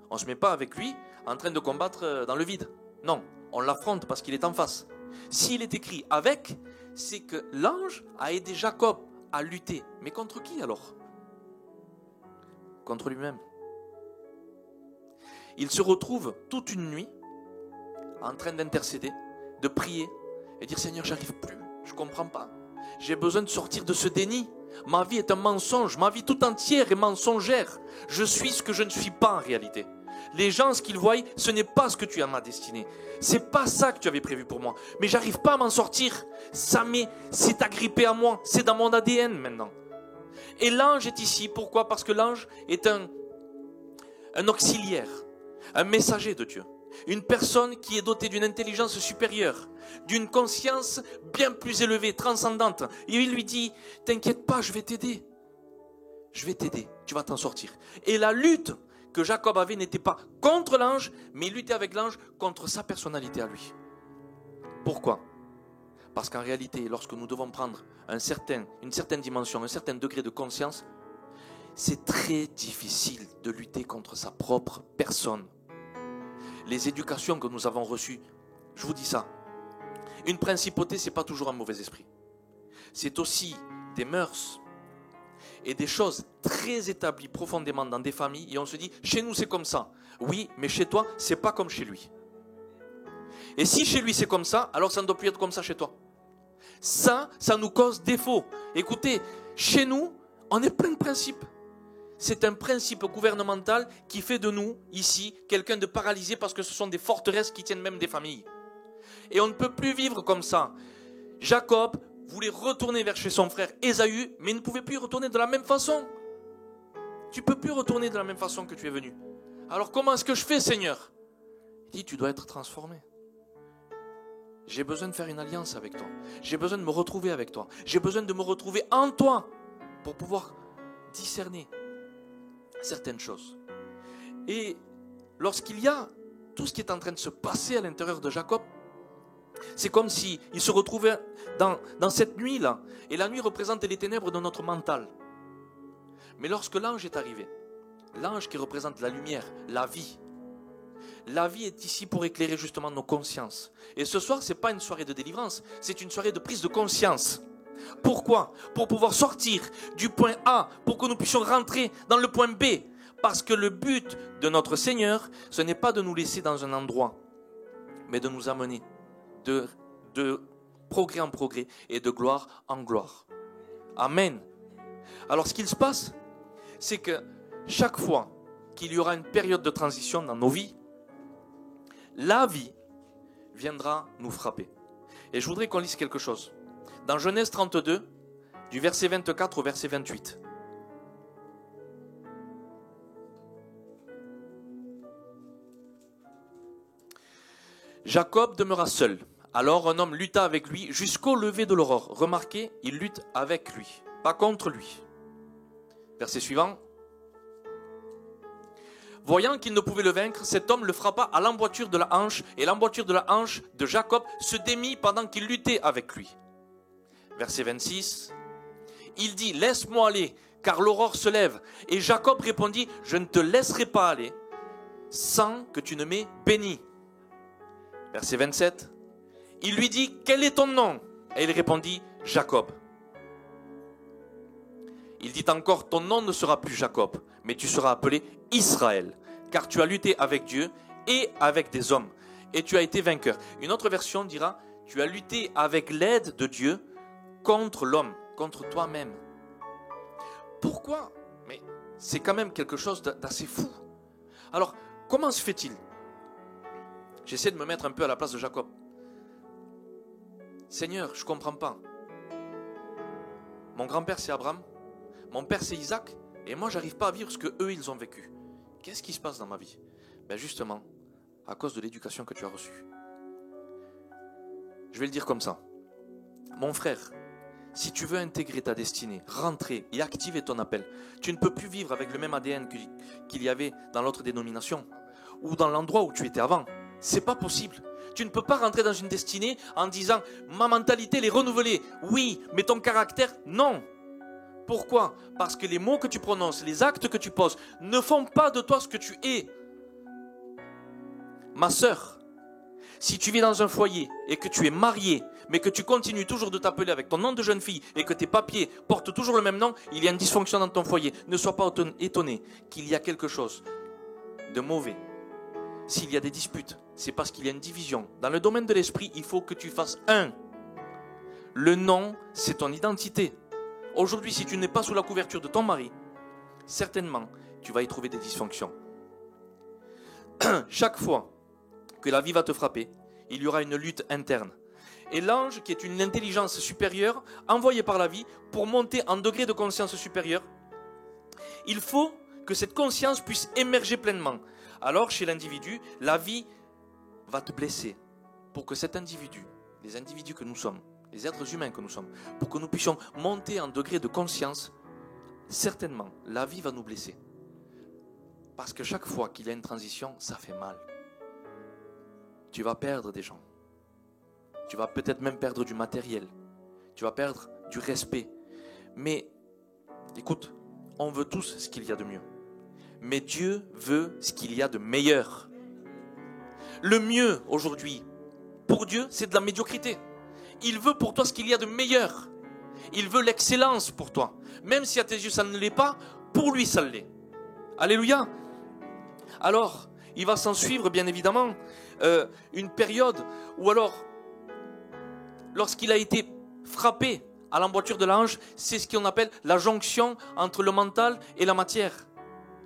On ne se met pas avec lui en train de combattre dans le vide. Non, on l'affronte parce qu'il est en face. S'il est écrit avec, c'est que l'ange a aidé Jacob à lutter. Mais contre qui alors ? Contre lui-même. Il se retrouve toute une nuit en train d'intercéder, de prier et dire, Seigneur, j'arrive plus, je ne comprends pas. J'ai besoin de sortir de ce déni. Ma vie est un mensonge, ma vie tout entière est mensongère. Je suis ce que je ne suis pas en réalité. Les gens, ce qu'ils voient, ce n'est pas ce que tu as ma destinée. C'est pas ça que tu avais prévu pour moi. Mais j'arrive pas à m'en sortir. C'est agrippé à moi. C'est dans mon ADN maintenant. Et l'ange est ici. Pourquoi ? Parce que l'ange est un auxiliaire, un messager de Dieu. Une personne qui est dotée d'une intelligence supérieure, d'une conscience bien plus élevée, transcendante. Et il lui dit, t'inquiète pas, je vais t'aider. Je vais t'aider, tu vas t'en sortir. Et la lutte que Jacob avait n'était pas contre l'ange, mais il luttait avec l'ange contre sa personnalité à lui. Pourquoi ? Parce qu'en réalité, lorsque nous devons prendre une certaine dimension, un certain degré de conscience, c'est très difficile de lutter contre sa propre personne. Les éducations que nous avons reçues, je vous dis ça, une principauté, ce n'est pas toujours un mauvais esprit. C'est aussi des mœurs et des choses très établies profondément dans des familles. Et on se dit, chez nous c'est comme ça. Oui, mais chez toi, c'est pas comme chez lui. Et si chez lui c'est comme ça, alors ça ne doit plus être comme ça chez toi. Ça nous cause défaut. Écoutez, chez nous, on est plein de principes. C'est un principe gouvernemental qui fait de nous, ici, quelqu'un de paralysé parce que ce sont des forteresses qui tiennent même des familles. Et on ne peut plus vivre comme ça. Jacob voulait retourner vers chez son frère Ésaü, mais il ne pouvait plus y retourner de la même façon. Tu ne peux plus retourner de la même façon que tu es venu. Alors comment est-ce que je fais, Seigneur ? Il dit, tu dois être transformé. J'ai besoin de faire une alliance avec toi. J'ai besoin de me retrouver avec toi. J'ai besoin de me retrouver en toi pour pouvoir discerner certaines choses. Et lorsqu'il y a tout ce qui est en train de se passer à l'intérieur de Jacob, c'est comme s'il se retrouvait dans cette nuit-là. Et la nuit représente les ténèbres de notre mental. Mais lorsque l'ange est arrivé, l'ange qui représente la lumière, la vie est ici pour éclairer justement nos consciences. Et ce soir, ce n'est pas une soirée de délivrance, c'est une soirée de prise de conscience. Pourquoi ? Pour pouvoir sortir du point A, pour que nous puissions rentrer dans le point B. Parce que le but de notre Seigneur, ce n'est pas de nous laisser dans un endroit, mais de nous amener de progrès en progrès et de gloire en gloire. Amen. Alors ce qu'il se passe, c'est que chaque fois qu'il y aura une période de transition dans nos vies, la vie viendra nous frapper. Et je voudrais qu'on lise quelque chose Dans Genèse 32, du verset 24 au verset 28. Jacob demeura seul. Alors un homme lutta avec lui jusqu'au lever de l'aurore. Remarquez, il lutte avec lui, pas contre lui. Verset suivant. Voyant qu'il ne pouvait le vaincre, cet homme le frappa à l'emboîture de la hanche, et l'emboîture de la hanche de Jacob se démit pendant qu'il luttait avec lui. Verset 26. Il dit, laisse-moi aller, car l'aurore se lève. Et Jacob répondit, je ne te laisserai pas aller, sans que tu ne m'aies béni. Verset 27. Il lui dit, quel est ton nom? Et il répondit, Jacob. Il dit encore, ton nom ne sera plus Jacob, mais tu seras appelé Israël, car tu as lutté avec Dieu et avec des hommes, et tu as été vainqueur. Une autre version dira, tu as lutté avec l'aide de Dieu contre l'homme, contre toi-même. Pourquoi? Mais c'est quand même quelque chose d'assez fou. Alors, comment se fait-il? J'essaie de me mettre un peu à la place de Jacob. Seigneur, je ne comprends pas. Mon grand-père c'est Abraham, mon père c'est Isaac, et moi j'arrive pas à vivre ce que eux ils ont vécu. Qu'est-ce qui se passe dans ma vie? Ben justement, à cause de l'éducation que tu as reçue. Je vais le dire comme ça. Mon frère, si tu veux intégrer ta destinée, rentrer et activer ton appel, tu ne peux plus vivre avec le même ADN qu'il y avait dans l'autre dénomination ou dans l'endroit où tu étais avant. C'est pas possible. Tu ne peux pas rentrer dans une destinée en disant ma mentalité elle est renouvelée. Oui, mais ton caractère, non. Pourquoi? Parce que les mots que tu prononces, les actes que tu poses ne font pas de toi ce que tu es. Ma sœur, si tu vis dans un foyer et que tu es marié, mais que tu continues toujours de t'appeler avec ton nom de jeune fille et que tes papiers portent toujours le même nom, il y a une dysfonction dans ton foyer. Ne sois pas étonné qu'il y a quelque chose de mauvais. S'il y a des disputes, c'est parce qu'il y a une division. Dans le domaine de l'esprit, il faut que tu fasses un. Le nom, c'est ton identité. Aujourd'hui, si tu n'es pas sous la couverture de ton mari, certainement, tu vas y trouver des dysfonctions. Chaque fois que la vie va te frapper, il y aura une lutte interne. Et l'ange, qui est une intelligence supérieure, envoyée par la vie pour monter en degré de conscience supérieure, il faut que cette conscience puisse émerger pleinement. Alors, chez l'individu, la vie va te blesser pour que cet individu, les individus que nous sommes, les êtres humains que nous sommes, pour que nous puissions monter en degré de conscience, certainement, la vie va nous blesser. Parce que chaque fois qu'il y a une transition, ça fait mal. Tu vas perdre des gens. Tu vas peut-être même perdre du matériel. Tu vas perdre du respect. Mais, écoute, on veut tous ce qu'il y a de mieux. Mais Dieu veut ce qu'il y a de meilleur. Le mieux aujourd'hui, pour Dieu, c'est de la médiocrité. Il veut pour toi ce qu'il y a de meilleur. Il veut l'excellence pour toi. Même si à tes yeux ça ne l'est pas, pour lui ça l'est. Alléluia. Alors, il va s'en suivre bien évidemment une période où alors, lorsqu'il a été frappé à l'emboîture de la hanche, c'est ce qu'on appelle la jonction entre le mental et la matière.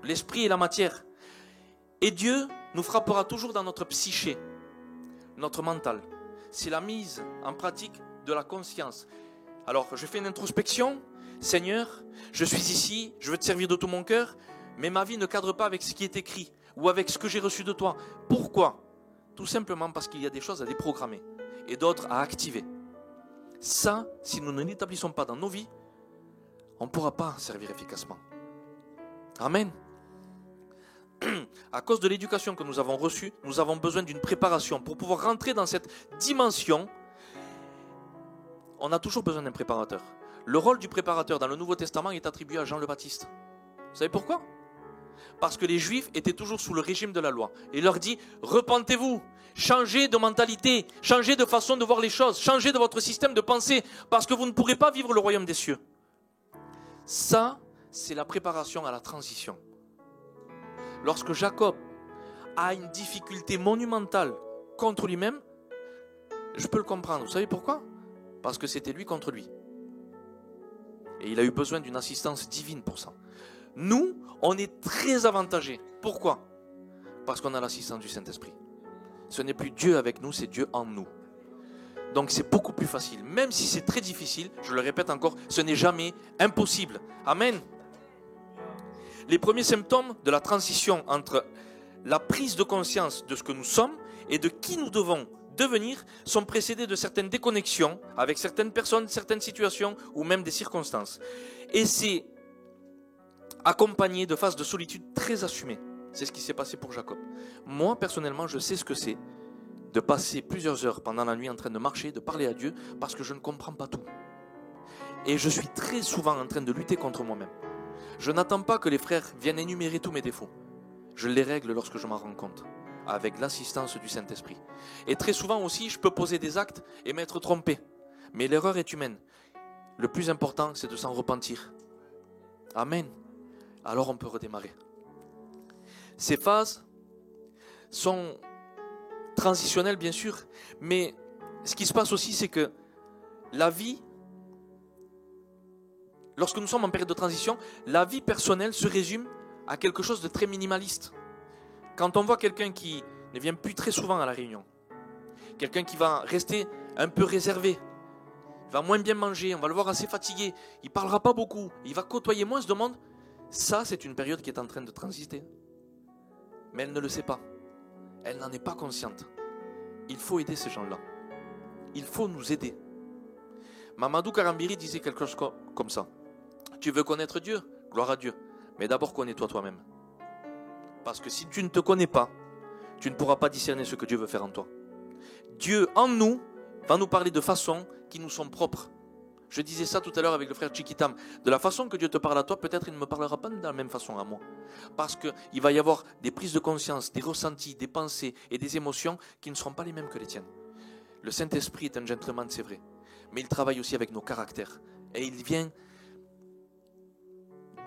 L'esprit et la matière. Et Dieu nous frappera toujours dans notre psyché, notre mental. C'est la mise en pratique de la conscience. Alors, je fais une introspection. Seigneur, je suis ici, je veux te servir de tout mon cœur, mais ma vie ne cadre pas avec ce qui est écrit ou avec ce que j'ai reçu de toi. Pourquoi? Tout simplement parce qu'il y a des choses à déprogrammer et d'autres à activer. Ça, si nous ne l'établissons pas dans nos vies, on ne pourra pas servir efficacement. Amen. À cause de l'éducation que nous avons reçue, nous avons besoin d'une préparation. Pour pouvoir rentrer dans cette dimension, on a toujours besoin d'un préparateur. Le rôle du préparateur dans le Nouveau Testament est attribué à Jean le Baptiste. Vous savez pourquoi? Parce que les Juifs étaient toujours sous le régime de la loi. Et il leur dit, repentez-vous, changez de mentalité, changez de façon de voir les choses, changez de votre système de pensée, parce que vous ne pourrez pas vivre le royaume des cieux. Ça, c'est la préparation à la transition. Lorsque Jacob a une difficulté monumentale contre lui-même, je peux le comprendre. Vous savez pourquoi? Parce que c'était lui contre lui. Et il a eu besoin d'une assistance divine pour ça. Nous, on est très avantagés. Pourquoi? Parce qu'on a l'assistance du Saint-Esprit. Ce n'est plus Dieu avec nous, c'est Dieu en nous. Donc c'est beaucoup plus facile. Même si c'est très difficile, je le répète encore, ce n'est jamais impossible. Amen. Les premiers symptômes de la transition entre la prise de conscience de ce que nous sommes et de qui nous devons devenir sont précédés de certaines déconnexions avec certaines personnes, certaines situations ou même des circonstances. Et c'est accompagné de phases de solitude très assumées. C'est ce qui s'est passé pour Jacob. Moi, personnellement, je sais ce que c'est de passer plusieurs heures pendant la nuit en train de marcher, de parler à Dieu, parce que je ne comprends pas tout. Et je suis très souvent en train de lutter contre moi-même. Je n'attends pas que les frères viennent énumérer tous mes défauts. Je les règle lorsque je m'en rends compte, avec l'assistance du Saint-Esprit. Et très souvent aussi, je peux poser des actes et m'être trompé. Mais l'erreur est humaine. Le plus important, c'est de s'en repentir. Amen. Alors on peut redémarrer. Ces phases sont transitionnelles, bien sûr, mais ce qui se passe aussi, c'est que la vie, lorsque nous sommes en période de transition, la vie personnelle se résume à quelque chose de très minimaliste. Quand on voit quelqu'un qui ne vient plus très souvent à la réunion, quelqu'un qui va rester un peu réservé, il va moins bien manger, on va le voir assez fatigué, il ne parlera pas beaucoup, il va côtoyer moins de monde, ça c'est une période qui est en train de transiter. Mais elle ne le sait pas. Elle n'en est pas consciente. Il faut aider ces gens-là. Il faut nous aider. Mamadou Karambiri disait quelque chose comme ça. Tu veux connaître Dieu? Gloire à Dieu. Mais d'abord connais-toi toi-même. Parce que si tu ne te connais pas, tu ne pourras pas discerner ce que Dieu veut faire en toi. Dieu en nous va nous parler de façons qui nous sont propres. Je disais ça tout à l'heure avec le frère Chiquitam. De la façon que Dieu te parle à toi, peut-être il ne me parlera pas de la même façon à moi. Parce qu'il va y avoir des prises de conscience, des ressentis, des pensées et des émotions qui ne seront pas les mêmes que les tiennes. Le Saint-Esprit est un gentleman, c'est vrai. Mais il travaille aussi avec nos caractères. Et il vient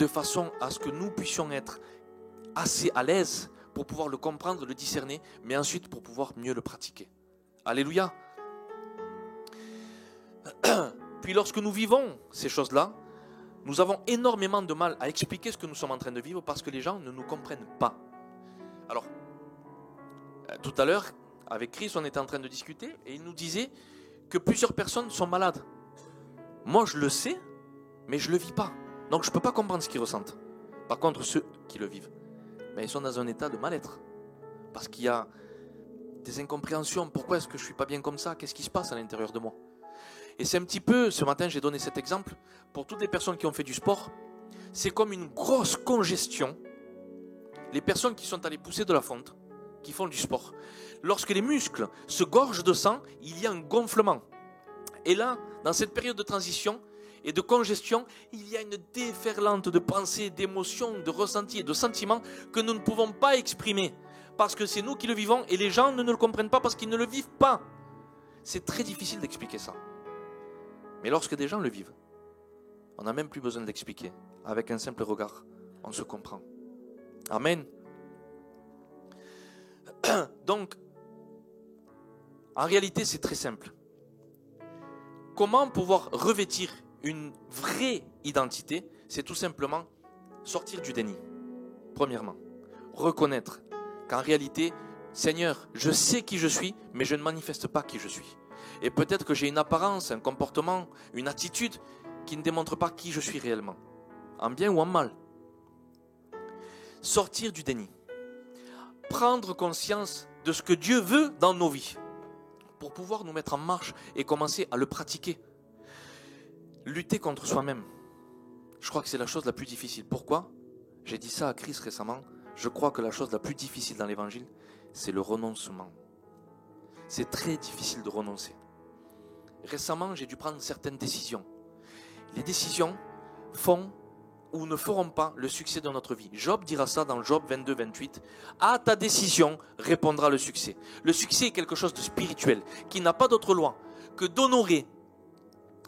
de façon à ce que nous puissions être assez à l'aise pour pouvoir le comprendre, le discerner, mais ensuite pour pouvoir mieux le pratiquer. Alléluia. Puis lorsque nous vivons ces choses-là, nous avons énormément de mal à expliquer ce que nous sommes en train de vivre parce que les gens ne nous comprennent pas. Alors, tout à l'heure, avec Chris, on était en train de discuter et il nous disait que plusieurs personnes sont malades. Moi, je le sais, mais je ne le vis pas. Donc, je ne peux pas comprendre ce qu'ils ressentent. Par contre, ceux qui le vivent, ben, ils sont dans un état de mal-être. Parce qu'il y a des incompréhensions. Pourquoi est-ce que je ne suis pas bien comme ça? Qu'est-ce qui se passe à l'intérieur de moi? Et c'est un petit peu, ce matin j'ai donné cet exemple, pour toutes les personnes qui ont fait du sport, c'est comme une grosse congestion. Les personnes qui sont allées pousser de la fonte, qui font du sport, lorsque les muscles se gorgent de sang, il y a un gonflement. Et là, dans cette période de transition et de congestion, il y a une déferlante de pensées, d'émotions, de ressentis et de sentiments que nous ne pouvons pas exprimer. Parce que c'est nous qui le vivons et les gens ne le comprennent pas parce qu'ils ne le vivent pas. C'est très difficile d'expliquer ça. Mais lorsque des gens le vivent, on n'a même plus besoin d'expliquer. Avec un simple regard, on se comprend. Amen. Donc, en réalité, c'est très simple. Comment pouvoir revêtir une vraie identité? C'est tout simplement sortir du déni. Premièrement, reconnaître qu'en réalité, Seigneur, je sais qui je suis, mais je ne manifeste pas qui je suis. Et peut-être que j'ai une apparence, un comportement, une attitude qui ne démontre pas qui je suis réellement, en bien ou en mal. Sortir du déni. Prendre conscience de ce que Dieu veut dans nos vies pour pouvoir nous mettre en marche et commencer à le pratiquer. Lutter contre soi-même. Je crois que c'est la chose la plus difficile. Pourquoi? J'ai dit ça à Chris récemment. Je crois que la chose la plus difficile dans l'évangile, c'est le renoncement. C'est très difficile de renoncer. Récemment, j'ai dû prendre certaines décisions. Les décisions font ou ne feront pas le succès de notre vie. Job dira ça dans Job 22, 28. À ta décision répondra le succès. Le succès est quelque chose de spirituel, qui n'a pas d'autre loi que d'honorer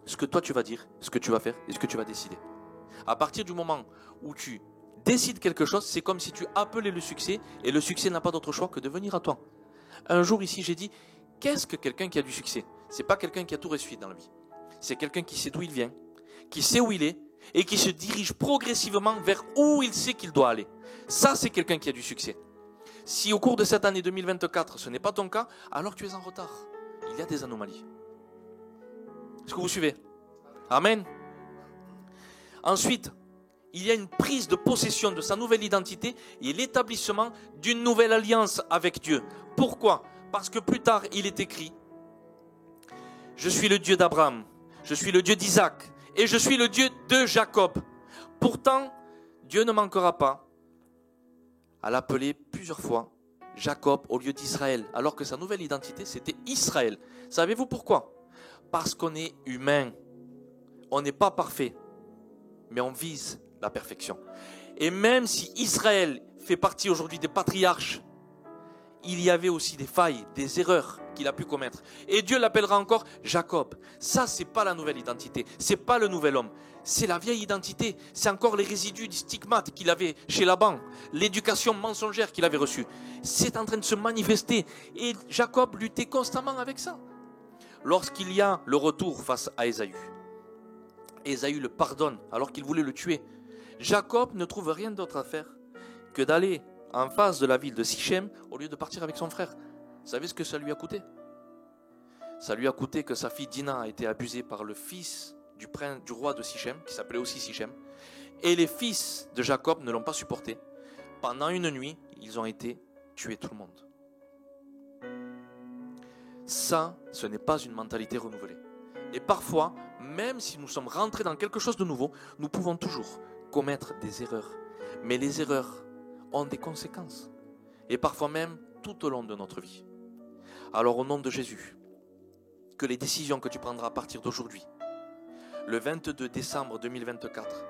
ce que toi tu vas dire, ce que tu vas faire et ce que tu vas décider. À partir du moment où tu décides quelque chose, c'est comme si tu appelais le succès et le succès n'a pas d'autre choix que de venir à toi. Un jour ici, j'ai dit, qu'est-ce que quelqu'un qui a du succès? C'est pas quelqu'un qui a tout réussi dans la vie. C'est quelqu'un qui sait d'où il vient, qui sait où il est et qui se dirige progressivement vers où il sait qu'il doit aller. Ça, c'est quelqu'un qui a du succès. Si au cours de cette année 2024, ce n'est pas ton cas, alors tu es en retard. Il y a des anomalies. Est-ce que vous suivez? Amen. Ensuite, il y a une prise de possession de sa nouvelle identité et l'établissement d'une nouvelle alliance avec Dieu. Pourquoi? Parce que plus tard, il est écrit: je suis le Dieu d'Abraham, je suis le Dieu d'Isaac et je suis le Dieu de Jacob. Pourtant, Dieu ne manquera pas à l'appeler plusieurs fois Jacob au lieu d'Israël, alors que sa nouvelle identité, c'était Israël. Savez-vous pourquoi? Parce qu'on est humain. On n'est pas parfait, mais on vise la perfection. Et même si Israël fait partie aujourd'hui des patriarches, il y avait aussi des failles, des erreurs qu'il a pu commettre. Et Dieu l'appellera encore Jacob. Ça, c'est pas la nouvelle identité, c'est pas le nouvel homme. C'est la vieille identité, c'est encore les résidus du stigmate qu'il avait chez Laban, l'éducation mensongère qu'il avait reçue. C'est en train de se manifester et Jacob luttait constamment avec ça. Lorsqu'il y a le retour face à Ésaü, Ésaü le pardonne alors qu'il voulait le tuer. Jacob ne trouve rien d'autre à faire que d'aller en face de la ville de Sichem au lieu de partir avec son frère. Vous savez ce que ça lui a coûté? Ça lui a coûté que sa fille Dina a été abusée par le fils du roi de Sichem, qui s'appelait aussi Sichem. Et les fils de Jacob ne l'ont pas supporté. Pendant une nuit, ils ont été tués tout le monde. Ça, ce n'est pas une mentalité renouvelée. Et parfois, même si nous sommes rentrés dans quelque chose de nouveau, nous pouvons toujours commettre des erreurs. Mais les erreurs ont des conséquences. Et parfois même tout au long de notre vie. Alors au nom de Jésus, que les décisions que tu prendras à partir d'aujourd'hui, le 22 décembre 2024,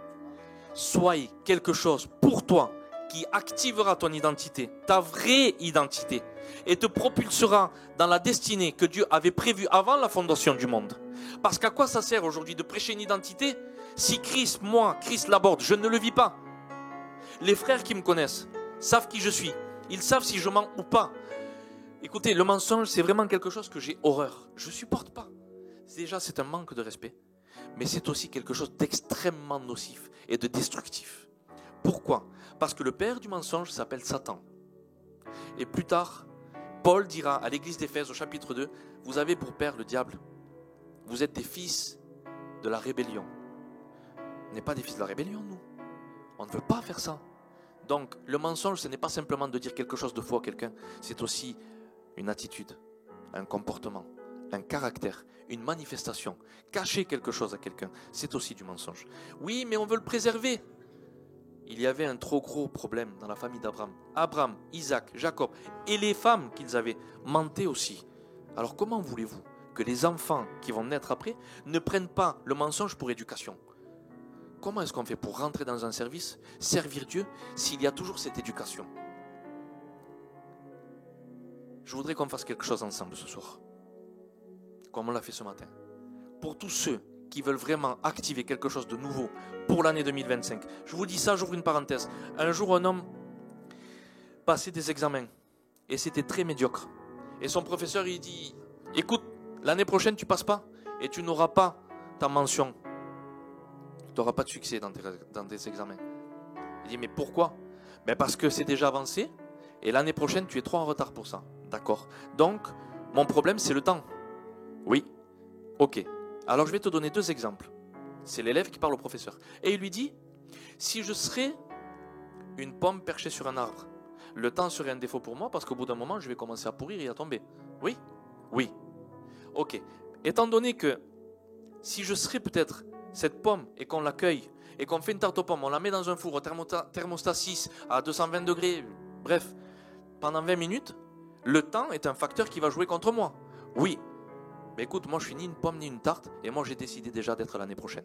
soient quelque chose pour toi qui activera ton identité, ta vraie identité, et te propulsera dans la destinée que Dieu avait prévue avant la fondation du monde. Parce qu'à quoi ça sert aujourd'hui de prêcher une identité si Christ l'aborde, je ne le vis pas. Les frères qui me connaissent savent qui je suis. Ils savent si je mens ou pas. Écoutez, le mensonge, c'est vraiment quelque chose que j'ai horreur. Je ne supporte pas. Déjà, c'est un manque de respect. Mais c'est aussi quelque chose d'extrêmement nocif et de destructif. Pourquoi? Parce que le père du mensonge s'appelle Satan. Et plus tard, Paul dira à l'église d'Éphèse au chapitre 2, vous avez pour père le diable. Vous êtes des fils de la rébellion. On n'est pas des fils de la rébellion, nous. On ne veut pas faire ça. Donc, le mensonge, ce n'est pas simplement de dire quelque chose de faux à quelqu'un, c'est aussi une attitude, un comportement, un caractère, une manifestation. Cacher quelque chose à quelqu'un, c'est aussi du mensonge. Oui, mais on veut le préserver. Il y avait un trop gros problème dans la famille d'Abraham. Abraham, Isaac, Jacob et les femmes qu'ils avaient mentaient aussi. Alors comment voulez-vous que les enfants qui vont naître après ne prennent pas le mensonge pour éducation? Comment est-ce qu'on fait pour rentrer dans un service, servir Dieu, s'il y a toujours cette éducation? Je voudrais qu'on fasse quelque chose ensemble ce soir, comme on l'a fait ce matin. Pour tous ceux qui veulent vraiment activer quelque chose de nouveau pour l'année 2025, je vous dis ça, j'ouvre une parenthèse. Un jour, un homme passait des examens et c'était très médiocre. Et son professeur, il dit, écoute, l'année prochaine, tu passes pas et tu n'auras pas ta mention. Tu n'auras pas de succès dans tes examens. Il dit, mais pourquoi? Ben parce que c'est déjà avancé et l'année prochaine, tu es trop en retard pour ça. D'accord. Donc, mon problème, c'est le temps. Oui. Ok. Alors, je vais te donner 2 exemples. C'est l'élève qui parle au professeur. Et il lui dit, si je serais une pomme perchée sur un arbre, le temps serait un défaut pour moi parce qu'au bout d'un moment, je vais commencer à pourrir et à tomber. Oui? Oui. Ok. Étant donné que si je serais peut-être cette pomme et qu'on l'accueille et qu'on fait une tarte aux pommes, on la met dans un four au thermostat 6 à 220 degrés, bref, pendant 20 minutes, le temps est un facteur qui va jouer contre moi. Oui, mais écoute, moi je suis ni une pomme ni une tarte et moi j'ai décidé déjà d'être l'année prochaine.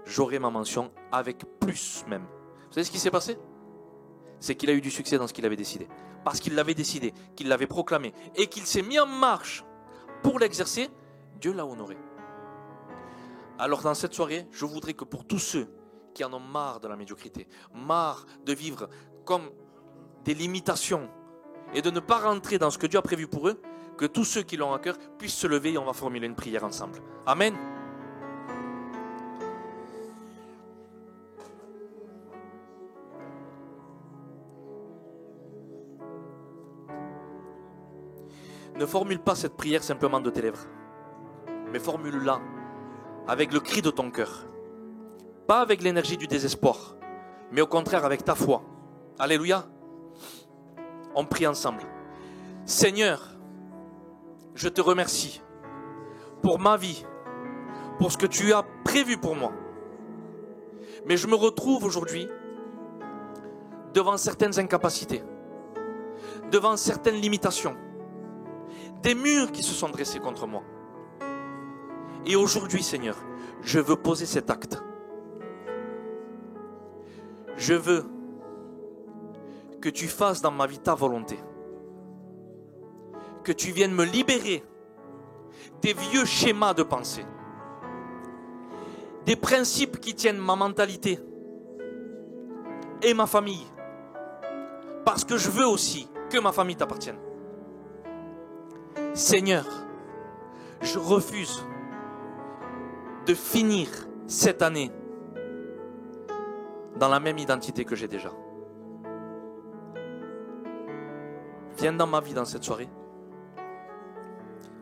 J'aurai ma mention avec plus même. Vous savez ce qui s'est passé? C'est qu'il a eu du succès dans ce qu'il avait décidé. Parce qu'il l'avait décidé, qu'il l'avait proclamé et qu'il s'est mis en marche pour l'exercer, Dieu l'a honoré. Alors dans cette soirée, je voudrais que pour tous ceux qui en ont marre de la médiocrité, marre de vivre comme des limitations et de ne pas rentrer dans ce que Dieu a prévu pour eux, que tous ceux qui l'ont à cœur puissent se lever et on va formuler une prière ensemble. Amen. Ne formule pas cette prière simplement de tes lèvres, mais formule-la avec le cri de ton cœur. Pas avec l'énergie du désespoir, mais au contraire avec ta foi. Alléluia. On prie ensemble. Seigneur, je te remercie pour ma vie, pour ce que tu as prévu pour moi. Mais je me retrouve aujourd'hui devant certaines incapacités, devant certaines limitations, des murs qui se sont dressés contre moi. Et aujourd'hui, Seigneur, je veux poser cet acte. Je veux que tu fasses dans ma vie ta volonté. Que tu viennes me libérer des vieux schémas de pensée, des principes qui tiennent ma mentalité et ma famille. Parce que je veux aussi que ma famille t'appartienne. Seigneur, je refuse de finir cette année dans la même identité que j'ai déjà. Viens dans ma vie dans cette soirée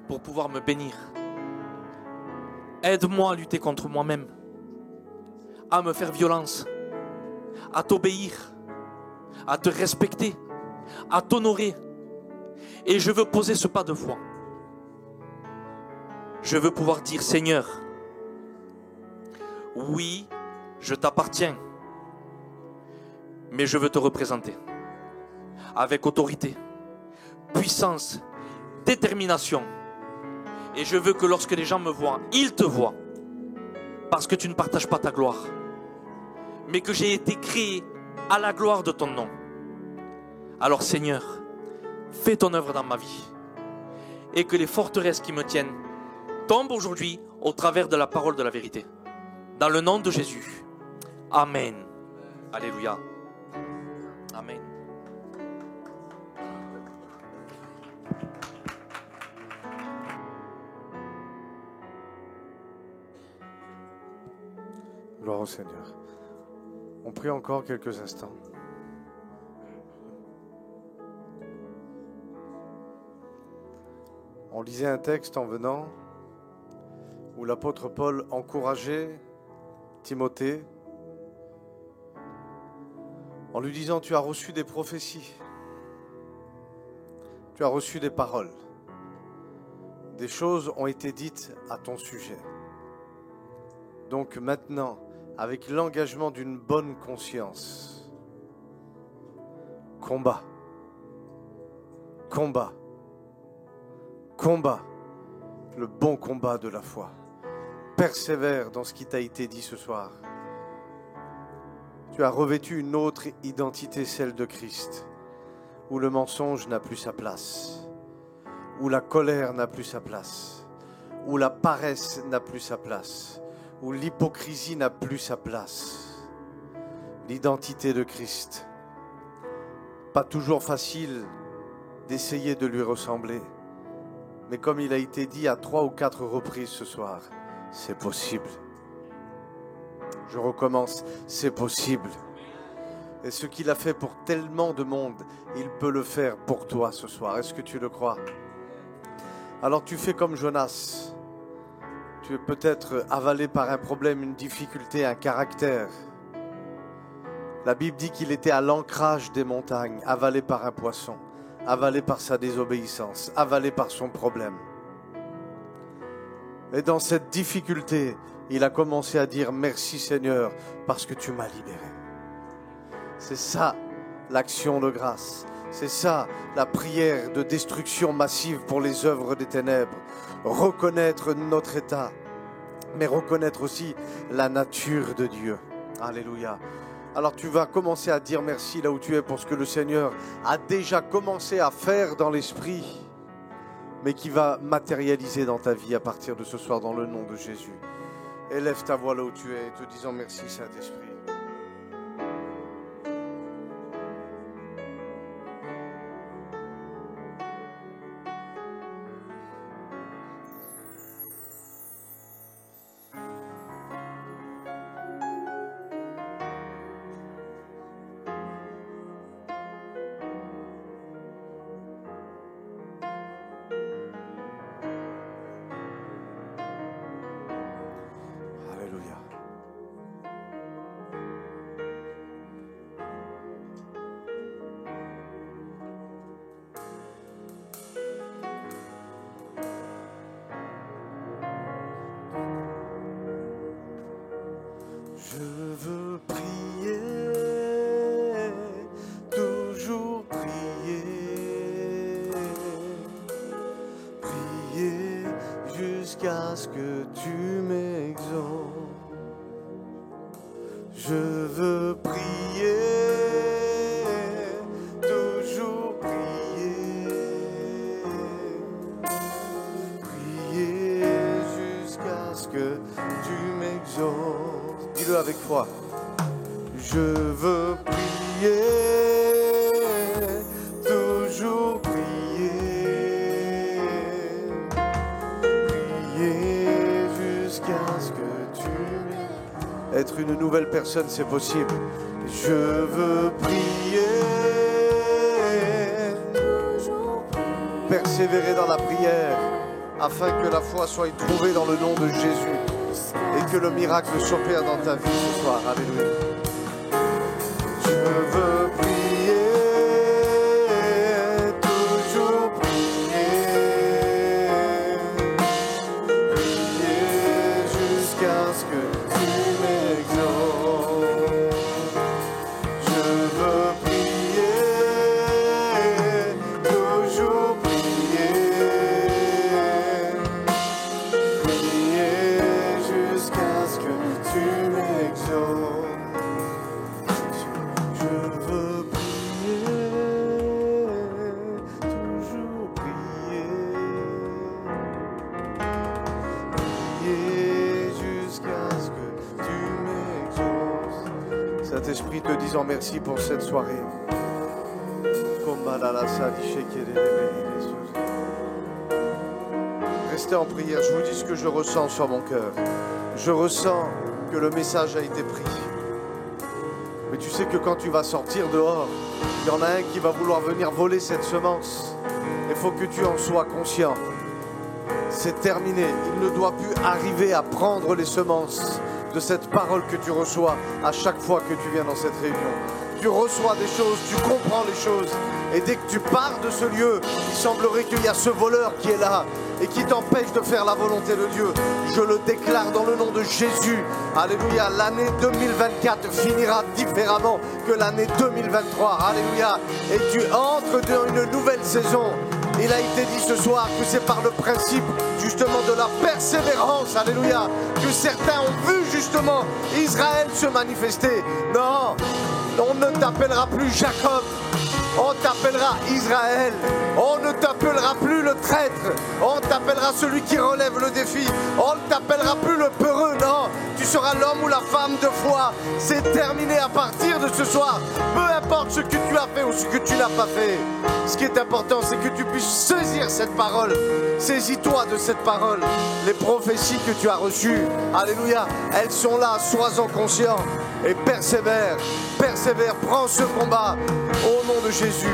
pour pouvoir me bénir. Aide-moi à lutter contre moi-même, à me faire violence, à t'obéir, à te respecter, à t'honorer. Et je veux poser ce pas de foi. Je veux pouvoir dire, Seigneur, oui, je t'appartiens, mais je veux te représenter avec autorité, puissance, détermination. Et je veux que lorsque les gens me voient, ils te voient, parce que tu ne partages pas ta gloire, mais que j'ai été créé à la gloire de ton nom. Alors Seigneur, fais ton œuvre dans ma vie, et que les forteresses qui me tiennent tombent aujourd'hui au travers de la parole de la vérité. Dans le nom de Jésus. Amen. Alléluia. Amen. Gloire au Seigneur. On prie encore quelques instants. On lisait un texte en venant où l'apôtre Paul encourageait Timothée en lui disant: tu as reçu des prophéties, tu as reçu des paroles, des choses ont été dites à ton sujet. Donc maintenant, avec l'engagement d'une bonne conscience, combat, le bon combat de la foi. Persévère dans ce qui t'a été dit ce soir. Tu as revêtu une autre identité, celle de Christ, où le mensonge n'a plus sa place, où la colère n'a plus sa place, où la paresse n'a plus sa place, où l'hypocrisie n'a plus sa place. L'identité de Christ. Pas toujours facile d'essayer de lui ressembler, mais comme il a été dit à 3 ou 4 reprises ce soir, c'est possible. Je recommence, c'est possible. Et ce qu'il a fait pour tellement de monde, il peut le faire pour toi ce soir. Est-ce que tu le crois? Alors tu fais comme Jonas. Tu es peut-être avalé par un problème, une difficulté, un caractère. La Bible dit qu'il était à l'ancrage des montagnes, avalé par un poisson, avalé par sa désobéissance, avalé par son problème. Et dans cette difficulté, il a commencé à dire: merci Seigneur, parce que tu m'as libéré. C'est ça l'action de grâce. C'est ça la prière de destruction massive pour les œuvres des ténèbres. Reconnaître notre état, mais reconnaître aussi la nature de Dieu. Alléluia. Alors tu vas commencer à dire merci là où tu es pour ce que le Seigneur a déjà commencé à faire dans l'esprit, mais qui va matérialiser dans ta vie à partir de ce soir dans le nom de Jésus. Élève ta voix là où tu es, te disant merci Saint-Esprit. Je veux prier, toujours prier, prier jusqu'à ce que tu m'exauces. Je veux prier, toujours prier, prier jusqu'à ce que tu m'exauces. Dis-le avec foi. Je veux prier, toujours prier, prier jusqu'à ce que tu m'exauces. Être une nouvelle personne, c'est possible. Je veux prier, persévérer dans la prière, afin que la foi soit trouvée dans le nom de Jésus et que le miracle s'opère dans ta vie ce soir. Alléluia. Je veux prier, toujours prier, prier jusqu'à ce que tu m'exauces. Je veux prier, toujours prier, prier jusqu'à ce que tu m'exauces. Je veux prier, toujours prier, prier jusqu'à ce que tu m'exauces. Saint-Esprit, te disant merci pour cette soirée. Restez en prière, je vous dis ce que je ressens sur mon cœur. Je ressens que le message a été pris. Mais tu sais que quand tu vas sortir dehors, il y en a un qui va vouloir venir voler cette semence. Il faut que tu en sois conscient. C'est terminé. Il ne doit plus arriver à prendre les semences de cette parole que tu reçois à chaque fois que tu viens dans cette réunion. Tu reçois des choses, tu comprends les choses. Et dès que tu pars de ce lieu, il semblerait qu'il y a ce voleur qui est là et qui t'empêche de faire la volonté de Dieu. Je le déclare dans le nom de Jésus. Alléluia. L'année 2024 finira différemment que l'année 2023. Alléluia. Et tu entres dans une nouvelle saison. Il a été dit ce soir que c'est par le principe justement de la persévérance, alléluia, que certains ont vu justement Israël se manifester. Non, on ne t'appellera plus Jacob, on t'appellera Israël. On ne t'appellera plus le traître, on t'appellera celui qui relève le défi. On ne t'appellera plus le peureux, non, tu seras l'homme ou la femme de foi. C'est terminé à partir de ce soir. Peu importe ce que tu as fait ou ce que tu n'as pas fait. Ce qui est important, c'est que tu puisses saisir cette parole. Saisis-toi de cette parole. Les prophéties que tu as reçues, alléluia, elles sont là, sois-en conscient. Et persévère, persévère, prends ce combat. Au nom de Jésus,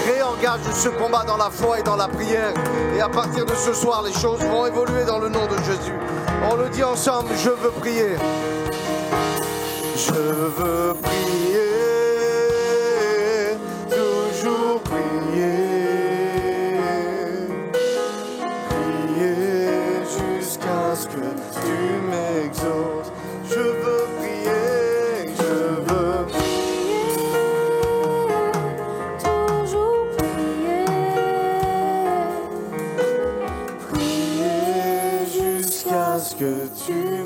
réengage ce combat dans la foi et dans la prière. Et à partir de ce soir, les choses vont évoluer dans le nom de Jésus. On le dit ensemble, je veux prier. Je veux prier, toujours prier, prier jusqu'à ce que tu m'exauces. Je veux prier, je veux prier, toujours prier, prier jusqu'à ce que tu